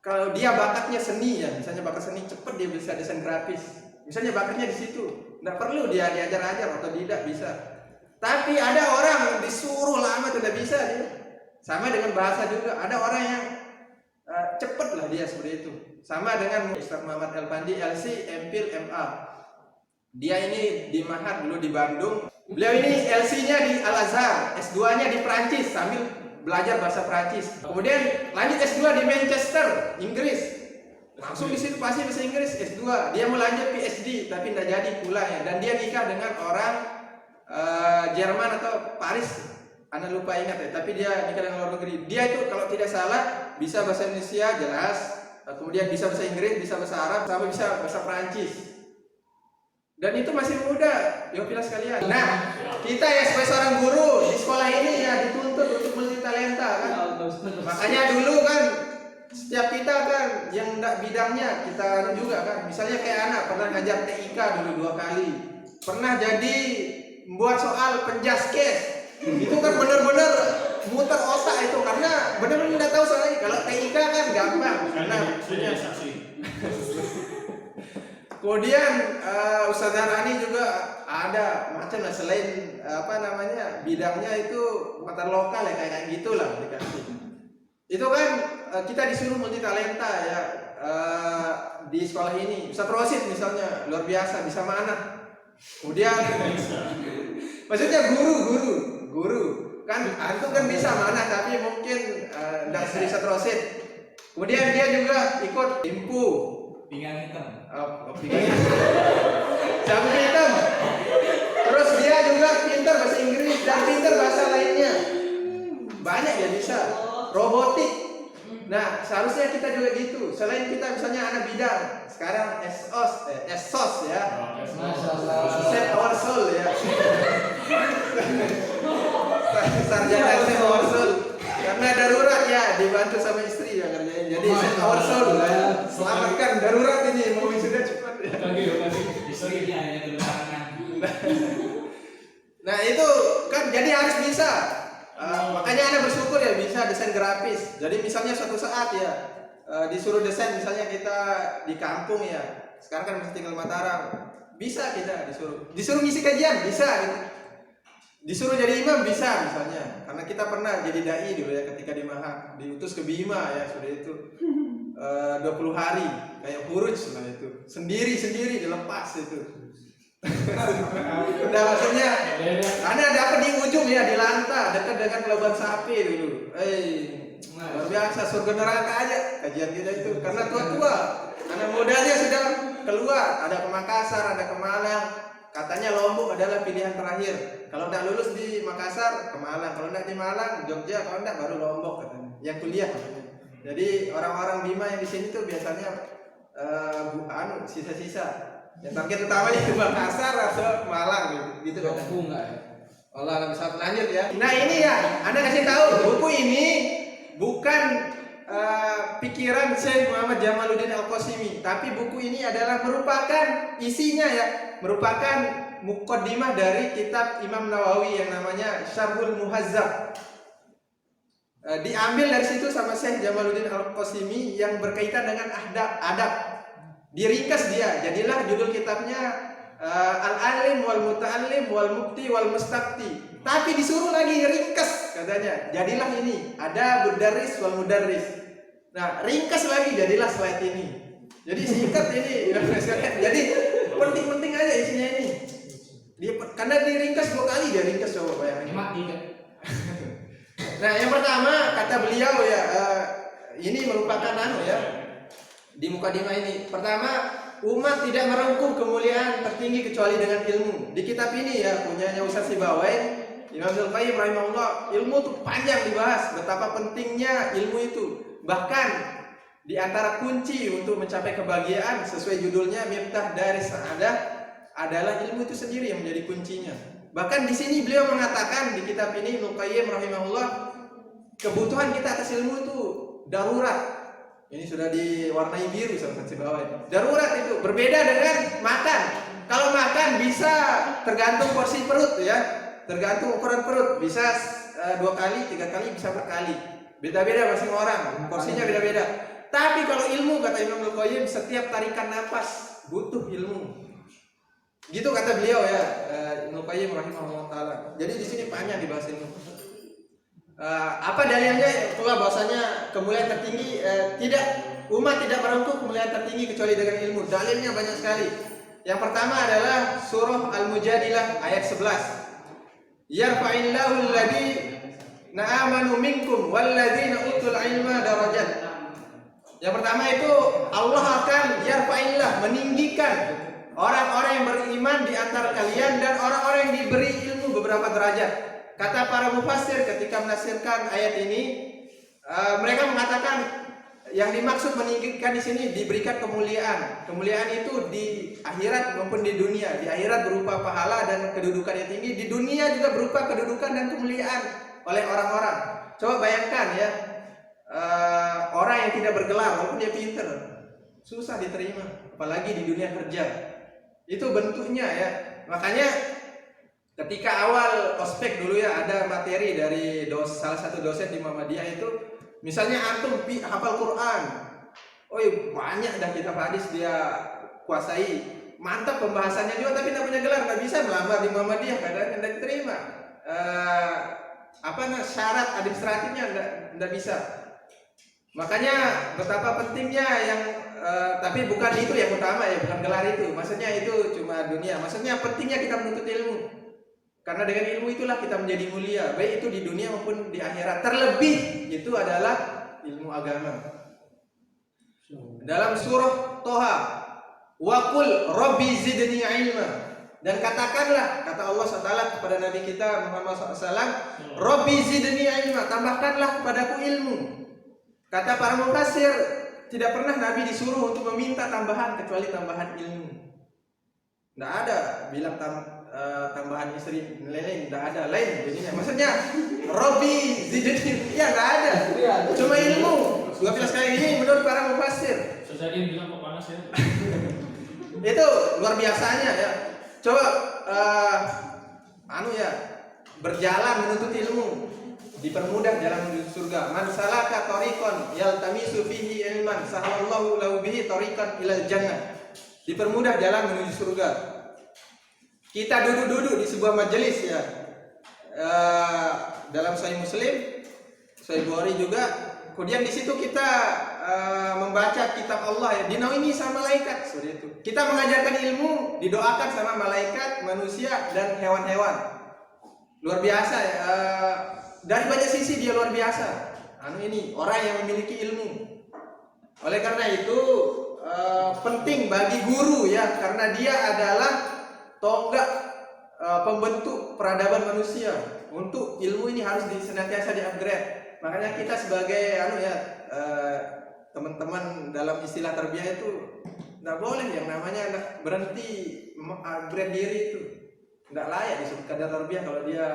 kalau dia bakatnya seni ya, misalnya bakat seni cepet dia bisa desain grafis. Misalnya bakatnya di situ, nggak perlu dia diajar-ajar atau tidak bisa. Tapi ada orang yang disuruh lama tidak bisa dia. Sama dengan bahasa juga, ada orang yang cepet lah dia seperti itu. Sama dengan Ustaz Muhammad Elfandi LC MPhil MA. Dia ini di Mahat dulu di Bandung. Beliau ini LC-nya di Al Azhar, S2-nya di Prancis sambil belajar bahasa Prancis. Kemudian lanjut S2 di Manchester, Inggris. Langsung di situ pasti bahasa Inggris S2. Dia mau lanjut PhD tapi tidak jadi pulang ya. Dan dia nikah dengan orang Jerman atau Paris. Anda lupa ingat ya, tapi dia nikah dengan luar negeri. Dia itu kalau tidak salah bisa bahasa Indonesia jelas, kemudian bisa bahasa Inggris, bisa bahasa Arab, sama bisa bahasa Prancis. Dan itu masih muda, Yopila sekalian. Nah, kita ya sebagai seorang guru di sekolah ini ya dituntut untuk multitalenta kan. Makanya dulu kan setiap kita kan yang enggak bidangnya kita juga kan. Misalnya kayak anak pernah ngajar TIK dulu 2 kali. Pernah jadi membuat soal penjas case. Itu kan benar-benar muter otak itu karena benar-benar nggak tahu soalnya. Kalau TIK kan gampang. Karena saksi. kemudian Ustazah Rani juga ada macam lah selain bidangnya itu mata lokal ya kayak gitulah dikasih. Itu kan kita disuruh multitalenta ya di sekolah ini. Ustaz Rosid misalnya luar biasa bisa mana. Kemudian maksudnya guru kan antum kan bisa mana tapi mungkin tidak seri Ustaz Rosid. Kemudian dia juga ikut Impu Pinggang hitam. Pinggang sabuk hitam. Terus dia juga pintar bahasa Inggris dan pintar bahasa lainnya. Banyak ya bisa. Robotik. Nah, seharusnya kita juga gitu. Selain kita misalnya anak bidang, sekarang SOS ya. Save our soul ya. Sarjana save our soul. Karena darurat ya, dibantu sama istri ya kerjanya. Jadi save our soul ya. Selamatkan darurat ini, mau wisuda cepat ya. Historinya hanya tulisannya. Nah itu kan jadi harus bisa. Makanya Anda bersyukur ya bisa desain grafis. Jadi misalnya suatu saat ya disuruh desain misalnya kita di kampung ya. Sekarang kan masih tinggal Mataram. Bisa kita disuruh ngisi kajian bisa gitu. Disuruh jadi imam bisa misalnya. Karena kita pernah jadi dai dulu ya ketika di Maha, diutus ke Bima ya sudah itu 20 hari kayak huruj lah itu. Sendiri dilepas itu. Udah maksudnya Anda dapat di ujung ya di Lanta dekat dengan Pelabuhan Sapi dulu. Luar biasa surga neraka aja kajian kita itu karena tua-tua. Anak mudanya sudah keluar, ada ke Makassar, ada ke Malang. Katanya Lombok adalah pilihan terakhir. Kalau tidak lulus di Makassar ke Malang, kalau tidak di Malang Jogja, kalau tidak baru Lombok katanya. Yang kuliah katanya. Jadi orang-orang Bima yang di sini tuh biasanya sisa-sisa. Yang target utamanya itu Makassar atau Malang gitu kan. Allah bisa lanjut ya. Nah ini ya, Anda kasih tahu buku ini bukan pikiran Syekh Muhammad Jamaluddin Al-Qasimi, tapi buku ini adalah merupakan isinya ya, merupakan muqaddimah dari kitab Imam Nawawi yang namanya Syarhul Muhazzab. Diambil dari situ sama Syekh Jamaluddin Al-Qasimi yang berkaitan dengan adab. Diringkas dia, jadilah judul kitabnya Al-Alim wal Muta'allim wal Mukti wal Mustaqti. Tapi disuruh lagi ringkas katanya. Jadilah ini, ada Mudarris wal Mudarris. Nah, ringkas lagi jadilah slide ini. Jadi singkat ini. Jadi penting-penting aja isinya ini. Karena diringkas 2 kali, dia ringkas, coba bayangin. Mati kan? Nah, yang pertama kata beliau ya, ini merupakan ya di mukadimah ini. Pertama, umat tidak merengkuh kemuliaan tertinggi kecuali dengan ilmu. Di kitab ini ya punyanya Ustaz Sibawain, Imam Zulqayyim rahimahullah, ilmu itu panjang dibahas betapa pentingnya ilmu itu. Bahkan di antara kunci untuk mencapai kebahagiaan sesuai judulnya Miftah Daris Sa'adah adalah ilmu itu sendiri yang menjadi kuncinya. Bahkan di sini beliau mengatakan di kitab ini Ibnu Qayyim rahimahullah, kebutuhan kita atas ilmu itu darurat. Ini sudah diwarnai biru sama di bawah ini. Darurat itu berbeda dengan makan. Kalau makan bisa tergantung porsi perut ya, tergantung ukuran perut. Bisa 2 kali, 3 kali, bisa 4 kali. Beda-beda masing orang, porsinya beda-beda. Tapi kalau ilmu kata Imam Al-Qayyim, setiap tarikan napas butuh ilmu. Gitu kata beliau ya, Ibnu Qayyim rahimahullah taala. Jadi di sini panjang dibahas ilmu. Apa dalilnya? Itulah bahwasanya kemuliaan tertinggi umat tidak merengkuh kemuliaan tertinggi kecuali dengan ilmu. Dalilnya banyak sekali. Yang pertama adalah surah Al-Mujadilah ayat 11. Yarfa'illahu alladziina aamanu minkum walladziina utul ilma darajat. Yang pertama itu Allah akan yarfa'illah, meninggikan orang-orang yang beriman di antara kalian dan orang-orang yang diberi ilmu beberapa derajat. Kata para mufassir ketika menafsirkan ayat ini, mereka mengatakan yang dimaksud meninggikan di sini diberikan kemuliaan. Kemuliaan itu di akhirat maupun di dunia. Di akhirat berupa pahala dan kedudukan yang tinggi. Di dunia juga berupa kedudukan dan kemuliaan oleh orang-orang. Coba bayangkan ya, orang yang tidak bergelar walaupun dia pinter, susah diterima, apalagi di dunia kerja. Itu bentuknya ya. Makanya ketika awal ospek dulu ya ada materi dari salah satu dosen di Muhammadiyah itu, misalnya antum hafal Quran, banyak dah kitab hadis dia kuasai, mantap pembahasannya juga, tapi tidak punya gelar, nggak bisa melamar di Muhammadiyah, kadang tidak diterima. Syarat administratifnya tidak bisa. Makanya betapa pentingnya yang tapi bukan itu yang utama ya, bukan gelar itu. Maksudnya itu cuma dunia. Maksudnya pentingnya kita menuntut ilmu. Karena dengan ilmu itulah kita menjadi mulia, baik itu di dunia maupun di akhirat. Terlebih itu adalah ilmu agama. Dalam surah Toha, Waqul Rabbi zidni ilma, dan katakanlah, kata Allah SWT kepada Nabi kita Muhammad SAW, Rabbi zidni ilma, tambahkanlah kepadaku ilmu. Kata para mufassir, tidak pernah Nabi disuruh untuk meminta tambahan kecuali tambahan ilmu. Tidak ada bilang tambahan istri leleng, tidak ada lain begini. Maksudnya Robby zidni, ya tidak ada, cuma ilmu. 12 kali ini menurut para mufassir. Sejadian bilang kok panas ya. Itu luar biasanya ya. Coba berjalan menuntut ilmu, dipermudah jalan menuju surga. Man salaka tariqan yaltamisu fihi ilman sahalallahu lahu bihi tariqan ilal jannah. Dipermudah jalan menuju surga. Kita duduk-duduk di sebuah majelis ya, dalam Sahih Muslim, Sahih Bukhari juga. Kemudian di situ kita membaca kitab Allah ya, dinaungi sama malaikat seperti itu. Kita mengajarkan ilmu, didoakan sama malaikat, manusia dan hewan-hewan. Luar biasa ya. Dari banyak sisi dia luar biasa. Ini orang yang memiliki ilmu. Oleh karena itu penting bagi guru ya, karena dia adalah tonggak pembentuk peradaban manusia. Untuk ilmu ini harus senantiasa di-upgrade. Makanya kita sebagai teman-teman dalam istilah tarbiyah itu nggak boleh yang namanya berhenti upgrade diri itu. Nggak layak disebut kadar tarbiyah kalau dia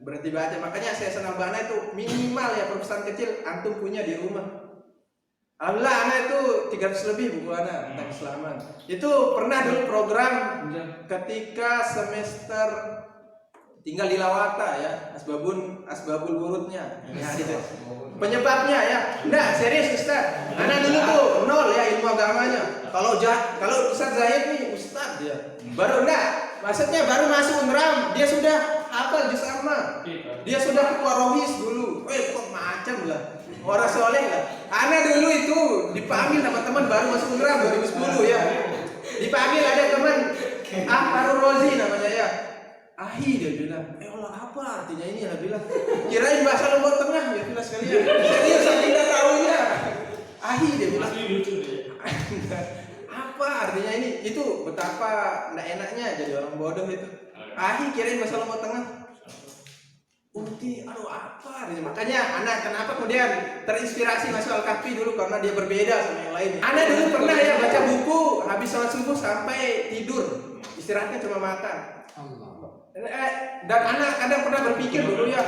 berhenti baca. Makanya saya senang bana itu minimal ya perpustakaan kecil antum punya di rumah. Alhamdulillah anak itu 300 lebih buku anak tentang Islaman. Itu pernah dulu program ketika semester tinggal di Lawata ya, asbabul wurudnya. Ya, gitu. Penyebabnya ya. Enggak, serius Ustaz. Anak dulu tuh nol ya ilmu agamanya. Kalau Ustaz Zahid nih Ustaz dia. Baru maksudnya baru masuk Unram, dia sudah hafal juz amma. Dia sudah ketua rohis dulu. Kok macam lah. Orang soleh lah. Anak dulu itu dipanggil sama teman baru masuk Unram 2010 ya. Dipanggil ada teman Ahmad Rozi namanya ya. Ahi dia bilang, Allah apa artinya ini? Dia bilang, kirain bahasa Lombok Tengah ya bilang sekalian. Serius saya tidak tahu ya. Ahi dia bilang. Asli lucu deh. Apa artinya ini? Itu betapa enggak enaknya jadi orang bodoh itu. Ahi kirain bahasa Lombok Tengah. Uti, aduh apa artinya? Makanya anak kenapa kemudian terinspirasi masuk Al-Kahfi dulu karena dia berbeda sama yang lain. Anak dulu pernah ya baca buku habis sholat subuh sampai tidur. Istirahatnya cuma makan. Dan anak kadang pernah berpikir dulu ya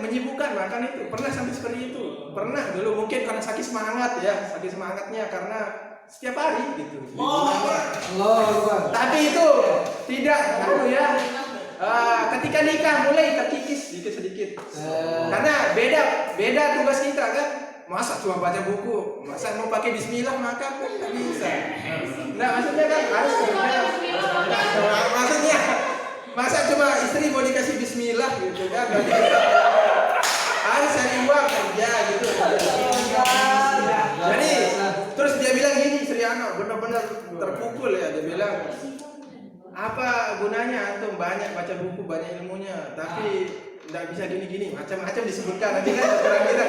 menyibukkan makan itu pernah sampai seperti itu, pernah dulu mungkin karena saking semangatnya karena setiap hari gitu. Tapi itu tidak ketika nikah mulai terkikis sedikit karena beda tugas kita kan. Masa cuma baca buku, masa mau pakai bismillah makan kan nggak bisa. Nah maksudnya kan harus maksudnya masa cuma istri mau dikasih bismillah gitu kan nggak bisa. Harus cari uang kerja gitu. Jadi terus dia bilang gini, Sri Ano benar-benar terpukul ya, dia bilang apa gunanya antum banyak baca buku banyak ilmunya tapi nggak bisa gini-gini macam-macam disebutkan. Nanti kan orang kita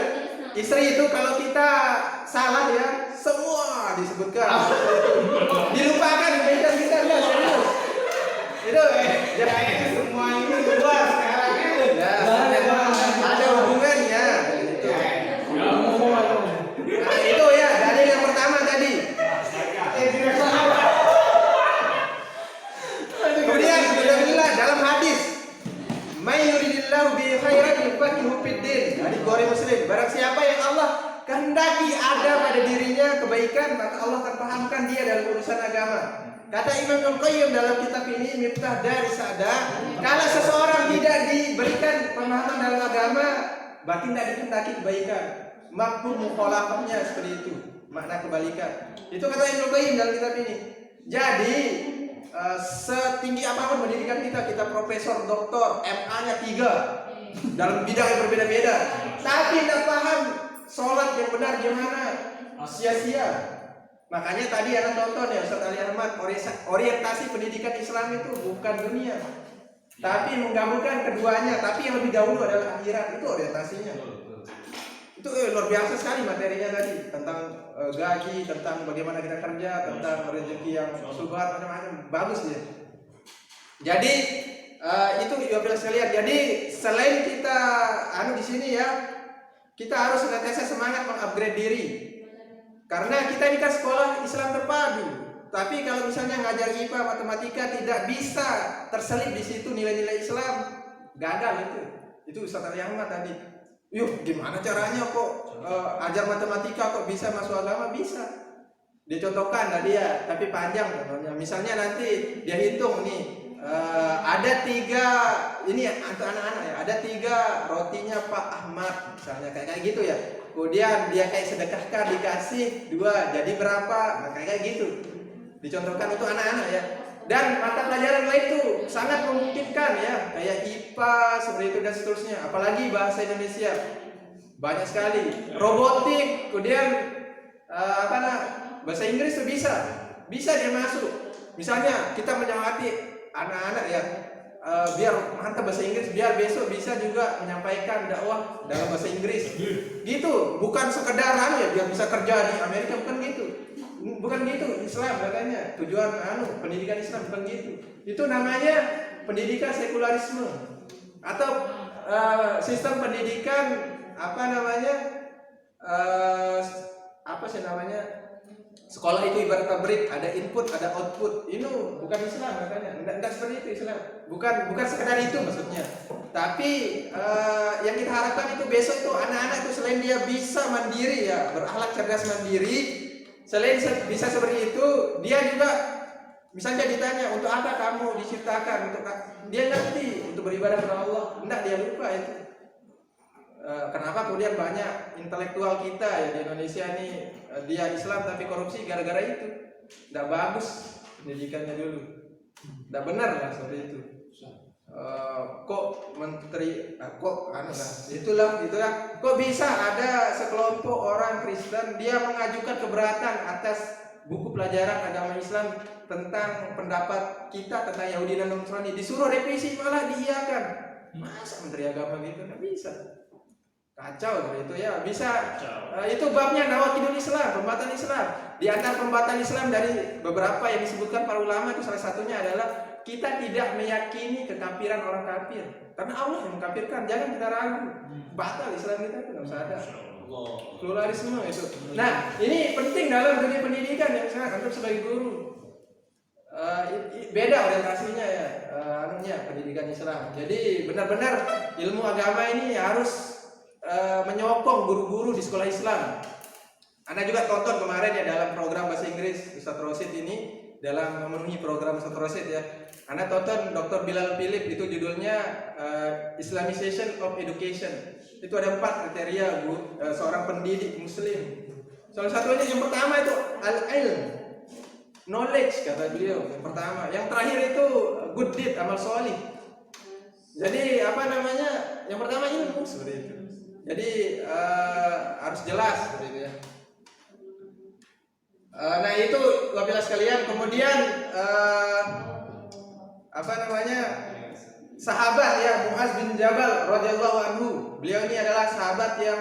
istri itu kalau kita salah ya semua disebutkan, dilupakan beda kita nggak serius. Itu semua ini luar sekarang ya ada hubungannya gitu. Nah itu ya dalil yang pertama tadi. Kemudian alhamdulillah dalam hadis may yuridillahu bi khairan yufaqihu fid din. Hadis Bukhari Muslim. Barang siapa yang Allah kehendaki ada pada dirinya kebaikan, maka Allah akan pahamkan dia dalam urusan agama. Kata Imam Al-Qayyim dalam kitab ini Miftah Dari Sa'adah, kalau seseorang tidak diberikan pemahaman dalam agama, berarti tidak dikehendaki kebaikan. Mafhum mukhalafahnya seperti itu, makna kebalikan. Itu kata Imam Al-Qayyim dalam kitab ini. Jadi setinggi apapun pendidikan kita profesor, doktor, MA-nya 3 dalam bidang yang berbeda-beda, tapi tidak paham sholat yang benar gimana, sia-sia. Makanya tadi anak tonton ya Ustaz Ali Ahmad, orientasi pendidikan Islam itu bukan dunia, tapi menggabungkan keduanya. Tapi yang lebih dahulu adalah akhirat, itu orientasinya. Itu luar biasa sekali materinya tadi tentang gaji, tentang bagaimana kita kerja, tentang rezeki yang subhat macam-macam, bagus dia. Jadi itu Bapak sekalian. Jadi selain kita di sini ya, kita harus senantiasa semangat mengupgrade diri. Karena kita ini kan sekolah Islam terpadu. Tapi kalau misalnya ngajar IPA, matematika tidak bisa terselip di situ nilai-nilai Islam, gagal itu. Itu Ustaz Ali Ahmad tadi. Yuk, gimana caranya kok ajar matematika kok bisa masuk agama? Bisa. Dia contohkan tadi ya, tapi panjang contohnya. Misalnya nanti dia hitung nih, ada 3 ini untuk anak-anak ya, ada 3 rotinya Pak Ahmad misalnya kayak gitu ya. Kemudian dia kayak sedekahkan dikasih 2 jadi berapa? Nah, kayak gitu. Dicontohkan untuk anak-anak ya. Dan mata pelajaran lain itu sangat memungkinkan ya, kayak IPA seperti itu dan seterusnya. Apalagi bahasa Indonesia banyak sekali. Robotik, kemudian bahasa Inggris itu bisa dia masuk. Misalnya kita menyemangati anak-anak ya, biar mantap bahasa Inggris, biar besok bisa juga menyampaikan dakwah dalam bahasa Inggris. Gitu, bukan sekedar ya biar bisa kerja di Amerika, bukan gitu. Bukan gitu Islam katanya. Tujuan pendidikan Islam bukan gitu. Itu namanya pendidikan sekularisme atau sistem pendidikan sekolah itu ibarat pabrik, ada input, ada output. Ini bukan Islam katanya. Enggak seperti itu Islam. Bukan sekedar itu maksudnya. Tapi yang kita harapkan itu besok itu anak-anak itu selain dia bisa mandiri ya, berakhlak cerdas mandiri, selain bisa seperti itu, dia juga misalnya ditanya untuk apa kamu diciptakan, dia ngerti untuk beribadah kepada Allah. Enggak, dia lupa itu. Kenapa kemudian banyak intelektual kita ya di Indonesia ini dia Islam tapi korupsi gara-gara itu. Enggak bagus pendidikannya dulu. Enggak benar lah seperti itu. Kok menteri itulah kok bisa ada sekelompok orang Kristen dia mengajukan keberatan atas buku pelajaran agama Islam tentang pendapat kita tentang Yahudi dan Nasrani, disuruh revisi malah diiyakan. Masa menteri agama gitu? Nggak bisa. Kacau itu ya. Bisa. Itu babnya Nawaqidul Islam, pembatalan Islam. Di antara pembatalan Islam dari beberapa yang disebutkan para ulama itu salah satunya adalah kita tidak meyakini kekafiran orang kafir. Karena Allah yang mengkafirkan, jangan kita ragu. Batal Islam kita itu nggak usah ada. Pluralisme itu. Nah, ini penting dalam dunia pendidikan ya, misalnya antum sebagai guru. Beda orientasinya ya, pendidikan Islam. Jadi benar-benar ilmu agama ini harus menyokong guru-guru di sekolah Islam. Anda juga tonton kemarin ya dalam program bahasa Inggris Ustadz Rosid ini, dalam memenuhi program Ustadz Rosid ya. Anda tonton Dr. Bilal Philip, itu judulnya Islamization of Education. Itu ada 4 kriteria seorang pendidik muslim. Salah satunya yang pertama itu al-ilm, knowledge kata beliau yang pertama. Yang terakhir itu good deed, amal solih. Jadi yang pertama ilmu seperti itu. Jadi harus jelas seperti itu ya. Nah itu wabillahi sekalian. Kemudian sahabat ya, Muaz bin Jabal radhiyallahu anhu. Beliau ini adalah sahabat yang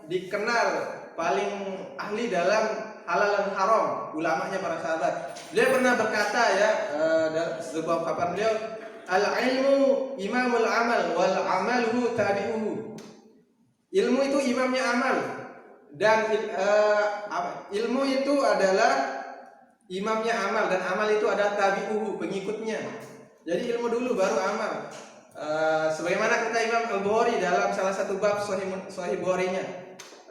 dikenal paling ahli dalam halal dan haram, ulamanya para sahabat. Beliau pernah berkata ya, dalam sebuah ungkapan beliau, al-ilmu imamul amal wal amaluhu tabi'uhu. Ilmu itu imamnya amal, dan ilmu itu adalah imamnya amal, dan amal itu adalah tabi'uhu, pengikutnya. Jadi ilmu dulu baru amal. Sebagaimana kata Imam Al-Bukhari dalam salah satu bab Sahih Bukhari-nya,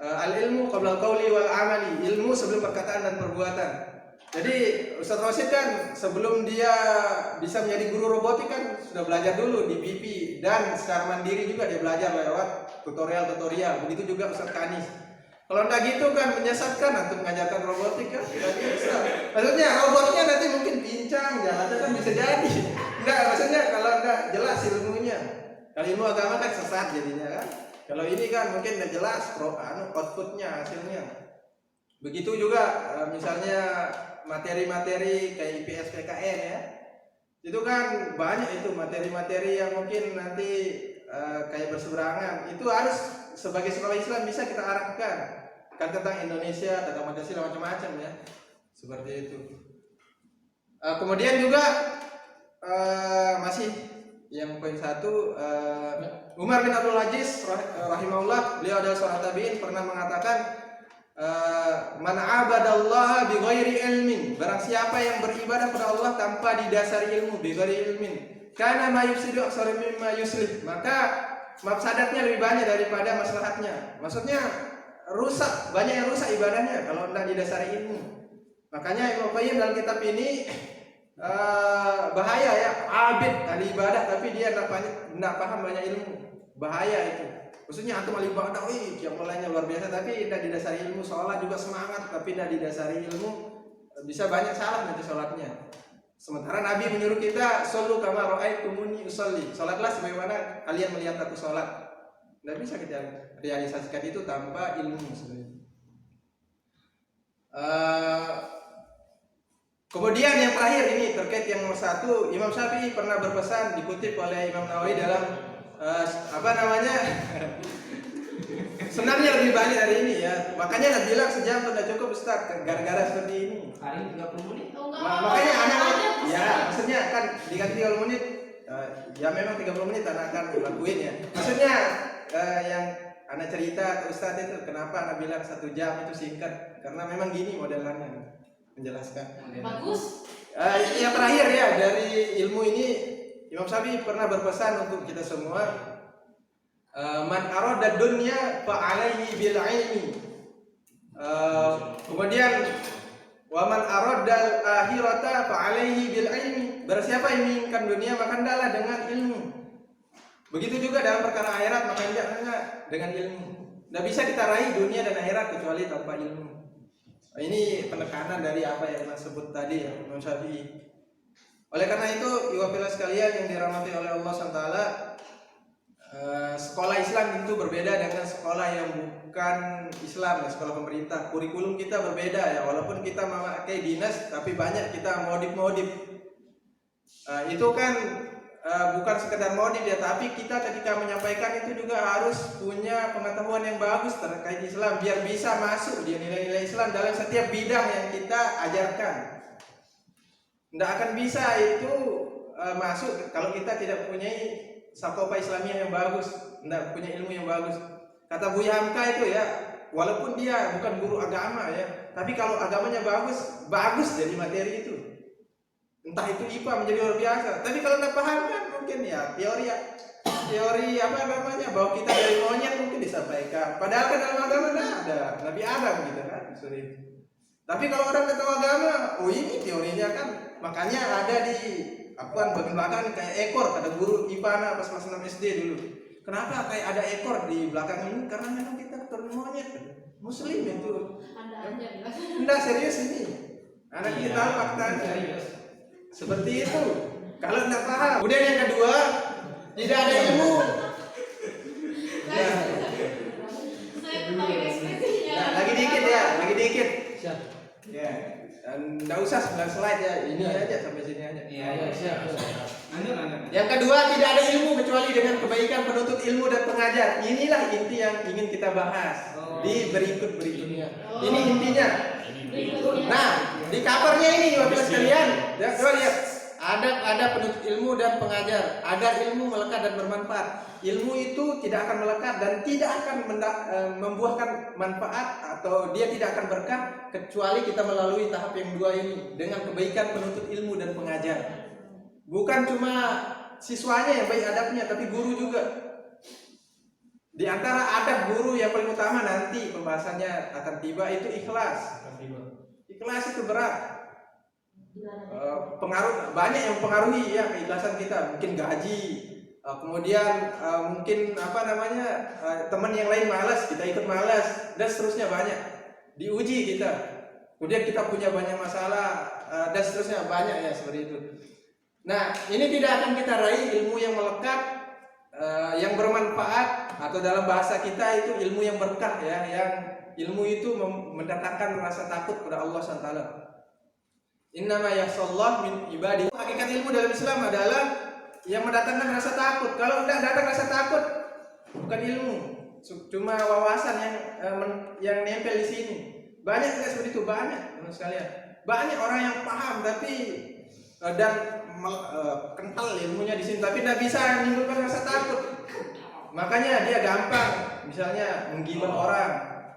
al-ilmu qabla al-qawli wal amali, ilmu sebelum perkataan dan perbuatan. Jadi Ustadz Rosid kan sebelum dia bisa menjadi guru robotik kan sudah belajar dulu di BP, dan secara mandiri juga dia belajar lewat tutorial. Begitu juga Ustadz Kanis. Kalau enggak gitu kan menyesatkan atau mengajarkan robotik kan tidak bisa. Maksudnya robotnya nanti mungkin pincang, jalannya kan bisa jadi. Enggak, maksudnya kalau enggak jelas ilmunya. Kalau ilmu agama kan sesat jadinya kan. Kalau ini kan mungkin enggak jelas outputnya, hasilnya. Begitu juga misalnya materi-materi kayak IPS PKN ya. Itu kan banyak itu materi-materi yang mungkin nanti kayak berseberangan. Itu harus sebagai sekolah Islam bisa kita arahkan kan tentang Indonesia, tentang Pancasila macam-macam ya. Seperti itu. Kemudian juga masih yang poin 1, Umar bin Abdul Aziz rahimahullah, beliau adalah seorang tabi'in, pernah mengatakan man abadallaha bi ghairi ilmin, barang siapa yang beribadah kepada Allah tanpa didasari ilmu, bi ghairi ilmin, kana ma yufsidu aksara mimma yuslih, maka mafsadatnya lebih banyak daripada maslahatnya. Maksudnya rusak, banyak yang rusak ibadahnya kalau tidak didasari ilmu. Makanya Ibnu Qayyim dalam kitab ini bahaya ya, abid ahli ibadah tapi dia tidak paham banyak ilmu. Bahaya itu. Maksudnya antum ahli ibadah, yang mulainya luar biasa tapi tidak didasari ilmu, sholat juga semangat tapi tidak didasari ilmu, bisa banyak salah nanti sholatnya. Sementara Nabi menyuruh kita shollu kama ra'aitumuni usolli, sholatlah sebagaimana kalian melihat aku sholat. Tidak bisa kita realisasikan itu tanpa ilmu sebenarnya. Kemudian yang terakhir ini terkait yang nomor 1, Imam Syafi'i pernah berpesan, dikutip oleh Imam Nawawi dalam Sebenarnya lebih banyak dari ini ya. Makanya Nabi bilang sejam sudah cukup Ustaz, gara-gara seperti ini. Hari 30 menit. Makanya anak ya, maksudnya kan diganti 30 menit. Ya memang 30 menit anak akan lakuin ya. Maksudnya yang anak cerita ke Ustaz itu kenapa anak bilang 1 jam itu singkat? Karena memang gini modelannya menjelaskan. Bagus. Yang terakhir ya dari ilmu ini, Imam Syafi'i pernah berpesan untuk kita semua, man arada dunya fa alaihi bil ilmi. Kemudian wa man arada al akhirata fa alaihi bil ilmi. Bersiapa yang menginginkan dunia maka hendaklah dengan ilmu. Begitu juga dalam perkara akhirat maka hendaklah dengan ilmu. Tidak bisa kita raih dunia dan akhirat kecuali tanpa ilmu. Ini penekanan dari apa yang kita sebut tadi ya, Imam Syafi'i. Oleh karena itu, ibu bapak sekalian yang dirahmati oleh Allah SWT, sekolah Islam itu berbeda dengan sekolah yang bukan Islam, sekolah pemerintah. Kurikulum kita berbeda ya, walaupun kita memakai dinas, tapi banyak kita modif-modif. Itu kan bukan sekedar modif ya, tapi kita ketika menyampaikan itu juga harus punya pengetahuan yang bagus terkait Islam, biar bisa masuk dia nilai-nilai Islam dalam setiap bidang yang kita ajarkan. Tidak akan bisa itu masuk kalau kita tidak punya sakofa Islamiyah yang bagus, tidak punya ilmu yang bagus. Kata Buya Hamka itu ya, walaupun dia bukan guru agama ya, tapi kalau agamanya bagus jadi materi itu. Entah itu IPA menjadi luar biasa. Tapi kalau tidak paham kan mungkin ya teori apa namanya bahwa kita dari monyet mungkin disampaikan. Padahal kan dalam agama tidak ada Nabi Adam gitu kan. Tapi kalau orang tidak tahu agama, oh ini teorinya kan, makanya ada di bagian belakang kayak ekor, kata guru IPA pas kelas 6 SD dulu. Kenapa kayak ada ekor di belakang ini? Karena memang kita keturunan monyet, Muslim itu. Ada aja bilang. Enggak serius ini. Anak kita tahu faktanya. Seperti itu. Kalau tidak paham. Kemudian yang kedua, tidak ada ilmu. Ya. Saya tahu ekspresinya. Nah, lagi dikit. Ya. Enggak usah 9 slide ya. Ini aja sampai sini aja. Iya, siap. Yang kedua, tidak ada ilmu kecuali dengan kebaikan penuntut ilmu dan pengajar. Inilah inti yang ingin kita bahas di berikutnya. Ini intinya. Nah, di covernya ini Bapak sekalian, coba lihat. Ada penuntut ilmu dan pengajar agar ilmu melekat dan bermanfaat. Ilmu itu tidak akan melekat dan tidak akan membuahkan manfaat atau dia tidak akan berkah kecuali kita melalui tahap yang dua ini dengan kebaikan penuntut ilmu dan pengajar. Bukan cuma siswanya yang baik adabnya, tapi guru juga. Di antara adab guru yang paling utama nanti pembahasannya akan tiba itu ikhlas. Ikhlas itu berat. Pengaruh banyak yang mempengaruhi ya keikhlasan kita, mungkin gaji, kemudian mungkin teman yang lain malas, kita ikut malas, dan seterusnya banyak. Diuji kita, kemudian kita punya banyak masalah, dan seterusnya banyak ya seperti itu. Nah, ini tidak akan kita raih ilmu yang melekat, yang bermanfaat, atau dalam bahasa kita itu ilmu yang berkah ya, yang ilmu itu mendatangkan rasa takut kepada Allah SWT. Innama yakhshallah min ibadihi. Hakikat ilmu dalam Islam adalah yang mendatangkan rasa takut. Kalau tidak datang rasa takut, bukan ilmu, cuma wawasan yang nempel di sini. Banyak tidak seperti itu, banyak teman sekalian. Banyak orang yang paham tapi dan kental ilmunya di sini, tapi tidak bisa menimbulkan rasa takut. Makanya dia gampang, misalnya menggibah orang.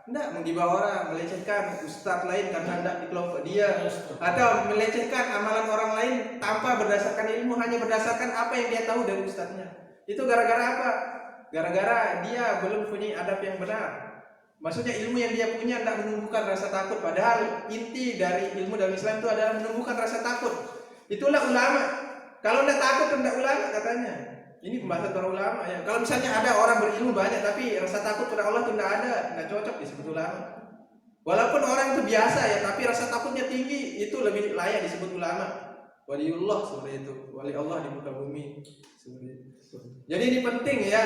Tidak menggibah orang, melecehkan ustadz lain karena tidak di kelompok dia, atau melecehkan amalan orang lain tanpa berdasarkan ilmu, hanya berdasarkan apa yang dia tahu dari ustadznya. Itu gara-gara apa? Gara-gara dia belum punya adab yang benar. Maksudnya ilmu yang dia punya tidak menumbuhkan rasa takut. Padahal inti dari ilmu dalam Islam itu adalah menumbuhkan rasa takut. Itulah ulama. Kalau tidak takut tidak ulama katanya. Ini pembahasan para ulama ya. Kalau misalnya ada orang berilmu banyak tapi rasa takut kepada Allah itu tidak ada, tidak cocok disebut ulama. Walaupun orang itu biasa ya, tapi rasa takutnya tinggi, itu lebih layak disebut ulama. Waliullah seperti itu, wali Allah di muka bumi seperti itu. Jadi ini penting ya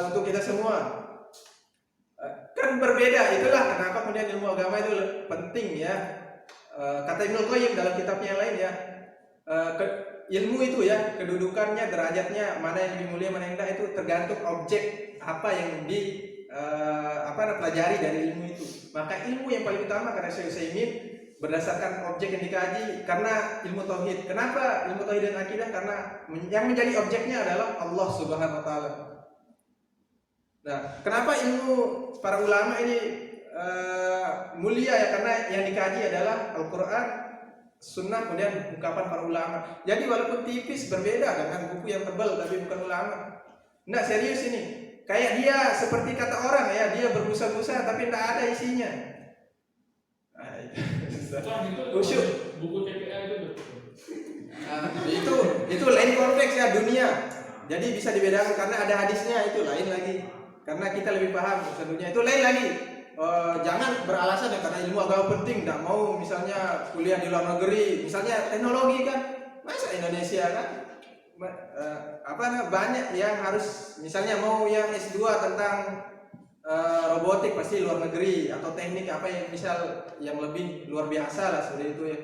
untuk kita semua. Kan berbeda, itulah kenapa kemudian ilmu agama itu penting ya. Kata Ibnu Qayyim dalam kitabnya yang lain ya. Ilmu itu ya, kedudukannya, derajatnya, mana yang lebih mulia, mana yang tidak, itu tergantung objek apa yang pelajari dari ilmu itu. Maka ilmu yang paling utama kata Syekh Utsaimin berdasarkan objek yang dikaji, karena ilmu tauhid. Kenapa ilmu tauhid dan akidah? Karena yang menjadi objeknya adalah Allah Subhanahu wa taala. Nah, kenapa ilmu para ulama ini mulia ya? Karena yang dikaji adalah Al-Qur'an, Sunnah, kemudian ungkapan para ulama. Jadi walaupun tipis berbeda dengan buku yang tebal tapi bukan ulama. Nggak serius ini. Kayak dia seperti kata orang ya, dia berbusa-busa tapi tidak ada isinya. Nah, Khusyuk. Buku TPA itu lain konteks ya, dunia. Jadi bisa dibedakan karena ada hadisnya, itu lain lagi. Karena kita lebih paham urusan dunia, itu lain lagi. Jangan beralasan ya karena ilmu agama penting, tidak mau misalnya kuliah di luar negeri, misalnya teknologi kan, masa Indonesia kan banyak yang harus, misalnya mau yang S2 tentang robotik pasti luar negeri, atau teknik apa yang misal yang lebih luar biasa lah seperti itu ya,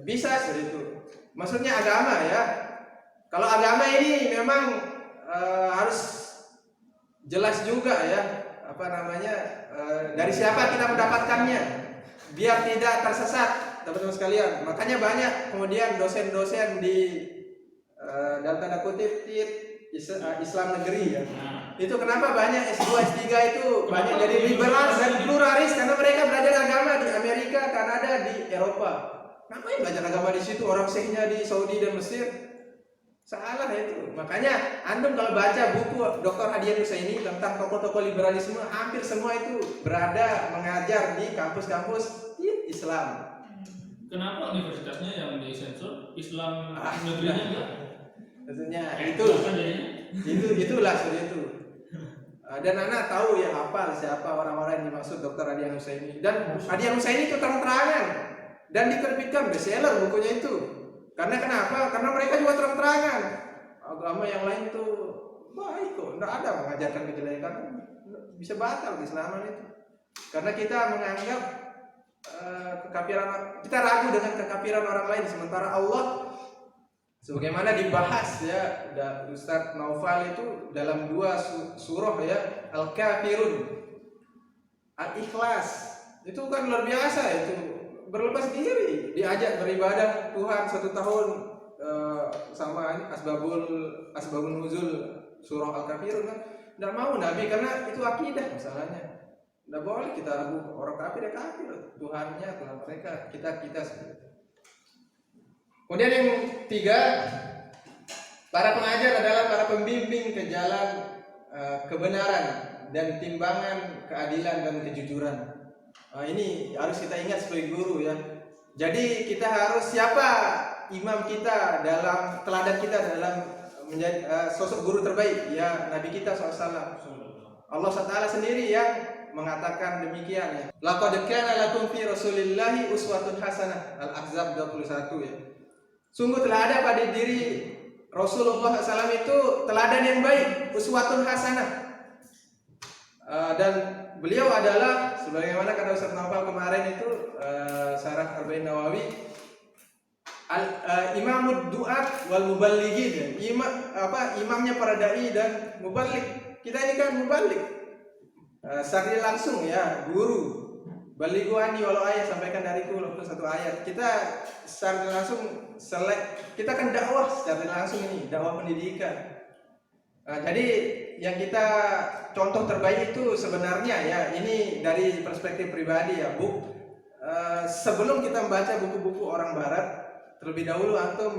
bisa seperti itu. Maksudnya agama ya, kalau agama ini memang harus jelas juga ya, dari siapa kita mendapatkannya biar tidak tersesat teman-teman sekalian. Makanya banyak kemudian dosen-dosen di dalam tanda kutip Islam negeri ya. Itu kenapa banyak S2, S3 itu banyak dari liberal dan pluralis, karena mereka belajar agama di Amerika, Kanada, di Eropa. Ngapain belajar agama di situ? Orang syekhnya di Saudi dan Mesir. Salah itu. Makanya antum kalau baca buku Dr. Hadian Husaini tentang tokoh-tokoh liberalisme, hampir semua itu berada mengajar di kampus-kampus Islam. Kenapa universitasnya yang disensor, Islam negerinya enggak? Maksudnya itulah seperti itu. Dan anak tahu ya hafal siapa orang-orang yang dimaksud Dr. Hadian Husaini. Dan Hadian Husaini itu terang-terangan dan diterbitkan bestseller bukunya itu. Karena kenapa? Karena mereka juga terang-terangan. Agama yang lain tuh baik kok, tidak ada mengajarkan kejelekan, bisa batal keislaman itu. Karena kita menganggap kekafiran, kita ragu dengan kekafiran orang lain, sementara Allah sebagaimana dibahas ya Ustadz Naufal itu dalam 2 surah ya, Al-Kafirun, Al-Ikhlas, itu kan luar biasa itu, berlepas diri, diajak beribadah Tuhan 1 tahun sama asbabun nuzul surah Al-Kafirun kan, tidak mau Nabi karena itu akidah masalahnya. Tidak boleh kita ragu orang kafir ya kafir, Tuhannya Tuhan mereka, kita seperti itu. Kemudian yang 3, para pengajar adalah para pembimbing ke jalan kebenaran dan timbangan keadilan dan kejujuran. Ini harus kita ingat sebagai guru ya. Jadi kita harus, siapa imam kita dalam teladan kita dalam menjadi sosok guru terbaik ya, Nabi kita SAW. Allah SWT sendiri yang mengatakan demikian ya. Laqad kana lakum fi Rasulillahi uswatun hasanah, Al-Ahzab 21 ya. Sungguh telah ada pada diri Rasulullah SAW itu teladan yang baik, uswatun hasanah. Dan beliau adalah sebagaimana kata Ustaz Naufal kemarin itu syarah Arba'in Nawawi, imamud du'at wal muballighin, imamnya para dai dan muballigh. Kita ini kan muballigh, secara langsung ya, guru. Balighu anni walau ayat, sampaikan dariku walaupun 1 ayat. Kita secara langsung kita kan dakwah secara langsung, ini dakwah pendidikan. Jadi yang kita contoh terbaik itu sebenarnya ya, ini dari perspektif pribadi ya, Bu. Sebelum kita membaca buku-buku orang barat, terlebih dahulu antum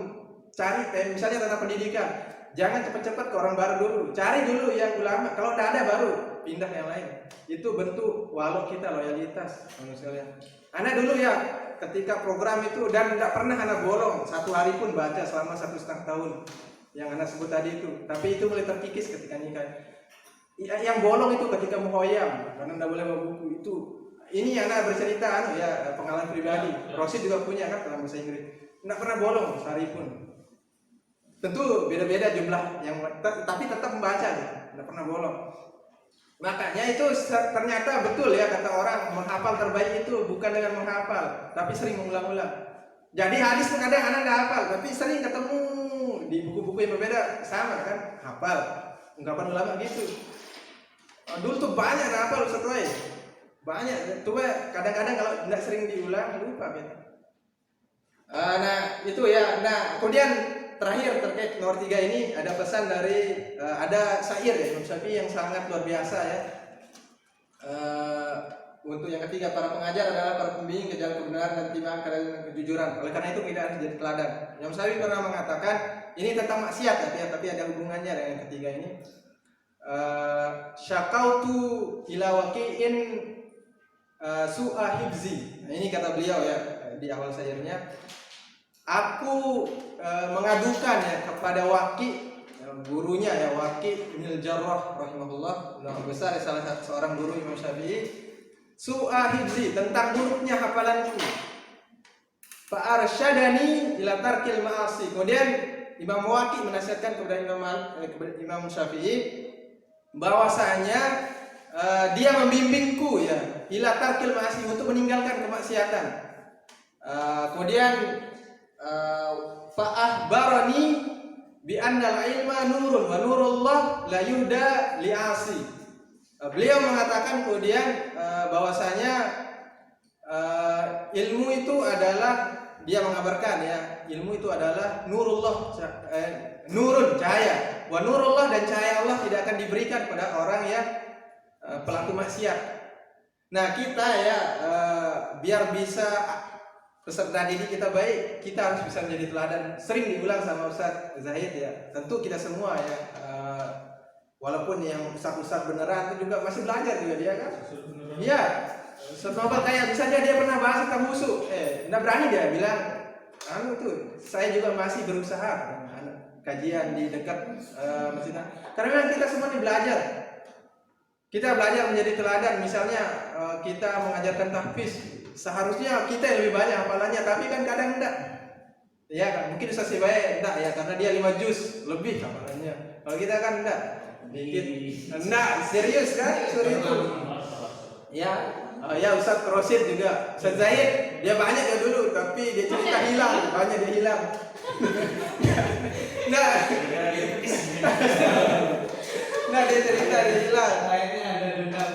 cari misalnya tentang pendidikan. Jangan cepat-cepat ke orang barat dulu. Cari dulu yang ulama. Kalau tidak ada baru pindah yang lain. Itu bentuk walau kita loyalitas, menurut sekalian. Anak dulu ya, ketika program itu, dan tidak pernah anak bolong 1 hari pun baca selama 1,5 tahun yang anak sebut tadi itu. Tapi itu mulai terkikis ketika nikah. Yang bolong itu ketika muhoyam, karena tidak boleh bawa buku itu. Ini anak bercerita ya, pengalaman pribadi. Rosid juga punya kan dalam bahasa Inggris. Tidak pernah bolong sehari pun. Tentu beda-beda jumlah yang, tapi tetap membaca gitu. Tidak pernah bolong. Makanya itu ternyata betul ya kata orang, menghafal terbaik itu bukan dengan menghafal, tapi sering mengulang-ulang. Jadi hadis pun kadang anak nggak hafal, tapi sering ketemu di buku-buku yang berbeda, sama kan, hafal. Ungkapan ulama gitu. Dulu tuh banyak nggak hafal Ustaz Roy. Banyak. Coba kadang-kadang kalau tidak sering diulang lupa gitu. Nah itu ya. Nah kemudian terakhir terkait nomor 3 ini ada pesan dari ada syair ya Imam Syafi'i yang sangat luar biasa ya. Untuk yang ketiga, para pengajar adalah para pembimbing ke jalan kebenaran dan timbangan keadilan dan kejujuran. Oleh karena itu kita harus jadi teladan. Imam Syafi'i pernah mengatakan ini tentang maksiat ya, tapi ada hubungannya dengan yang ketiga ini. Syakautu ila waqi'in su'a hibzi. Nah, ini kata beliau ya di awal syairnya. Aku mengadukan ya kepada Waqi, gurunya ya, Waqi bin Al-Jarrah rahimahullah, ulama besar, salah satu seorang guru Imam Syafi'i, su'a hibzi, tentang buruknya hafalanku. Fa arsyadani ila tarkil ma'asi. Kemudian Imam Waqi menasihatkan kepada Imam Syafi'i bahwasanya dia membimbingku ya ila tarkil ma'asi, untuk meninggalkan kemaksiatan. Kemudian fa ahbarani bi anna al-ilma nurun wa nurullah la yuhda li'asi. Beliau mengatakan kemudian bahwasanya ilmu itu adalah, dia mengabarkan ya, ilmu itu adalah nurullah, nurun, cahaya, wa nurullah, dan cahaya Allah tidak akan diberikan pada orang yang pelaku maksiat. Nah kita ya biar bisa peserta didik kita baik, kita harus bisa menjadi teladan. Sering diulang sama Ustaz Zahid ya, tentu kita semua ya, walaupun yang ustaz-ustaz beneran itu juga masih belajar juga dia kan. Iya, Ustaz Nobel kayak misalnya dia pernah bahas tentang musuh, nggak berani dia bilang, tuh saya juga masih berusaha kajian di dekat masjid. Karena memang kita semua ini belajar. Kita belajar menjadi teladan. Misalnya kita mengajarkan tahfiz, seharusnya kita yang lebih banyak hafalannya, tapi kan kadang enggak. Ya kan, mungkin Ustaz Sibaya enggak ya, karena dia 5 juz lebih hafalannya. Kalau kita kan enggak. Dikit. Enggak, serius kan? Seperti itu. Ya, ya Ustaz Rosid juga. Ustaz Zaid, dia banyak ya dulu, tapi dia cerita hilang, banyak dia hilang. Nah, dia cerita dia hilang. Lainnya ada dendam.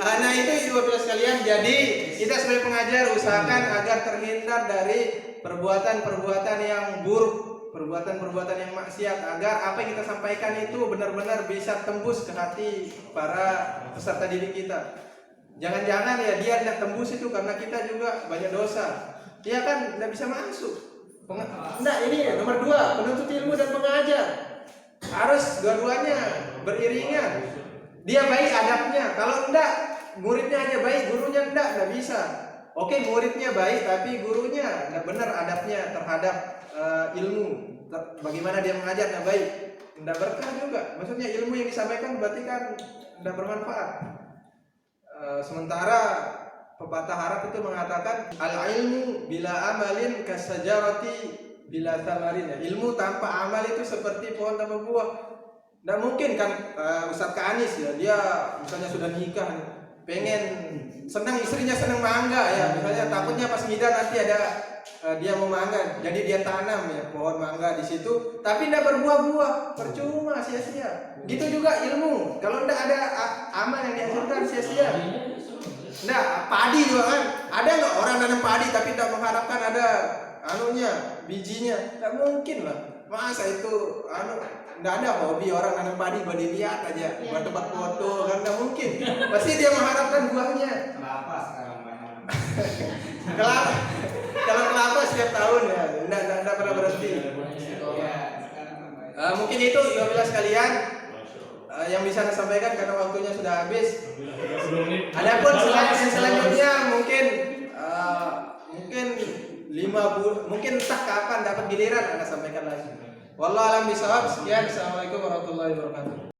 Nah itu ibu sekalian. Jadi kita sebagai pengajar usahakan agar terhindar dari perbuatan-perbuatan yang buruk, perbuatan-perbuatan yang maksiat, agar apa yang kita sampaikan itu benar-benar bisa tembus ke hati para peserta didik kita. Jangan-jangan ya dia tidak tembus itu karena kita juga banyak dosa. Dia kan tidak bisa masuk. Nah ini nomor 2, penuntut ilmu dan pengajar harus dua-duanya beriringan. Dia baik adabnya, kalau enggak muridnya hanya baik, gurunya enggak bisa. Oke, muridnya baik tapi gurunya enggak benar adabnya terhadap ilmu. Bagaimana dia mengajar enggak baik, enggak berkah juga. Maksudnya ilmu yang disampaikan berarti kan enggak bermanfaat. Sementara pepatah Arab itu mengatakan al-ilmu bila amalin kasajarati bila tamarin. Ilmu tanpa amal itu seperti pohon tanpa buah. Nggak mungkin kan Ustadz Kanis ya, dia misalnya sudah nikah, pengen senang istrinya senang mangga ya, misalnya takutnya pas ngidar nanti ada dia mau mangga, jadi dia tanam ya pohon mangga di situ, tapi tidak berbuah-buah, percuma, sia-sia. Gitu juga ilmu, kalau tidak ada amal yang dihasilkan sia-sia. Nah, padi juga kan, ada nggak orang nanam padi tapi tidak mengharapkan ada bijinya? Nggak mungkin lah. Masa itu nggak ada hobi orang nanam padi buat dilihat aja, buat tempat foto, kan nggak mungkin. Pasti dia mengharapkan buahnya. Kelapa sekarang banyak. Kalau kelapa setiap tahun ya, nggak pernah berhenti. Ya, sekarang kan banyak. Mungkin itu Ibu sekalian yang bisa saya sampaikan karena waktunya sudah habis. Adapun selanjutnya mungkin 5 bulan, mungkin entah kapan dapat giliran Anda sampaikan lagi. Wallahu a'lam bishawab. Sekian, assalamualaikum warahmatullahi wabarakatuh.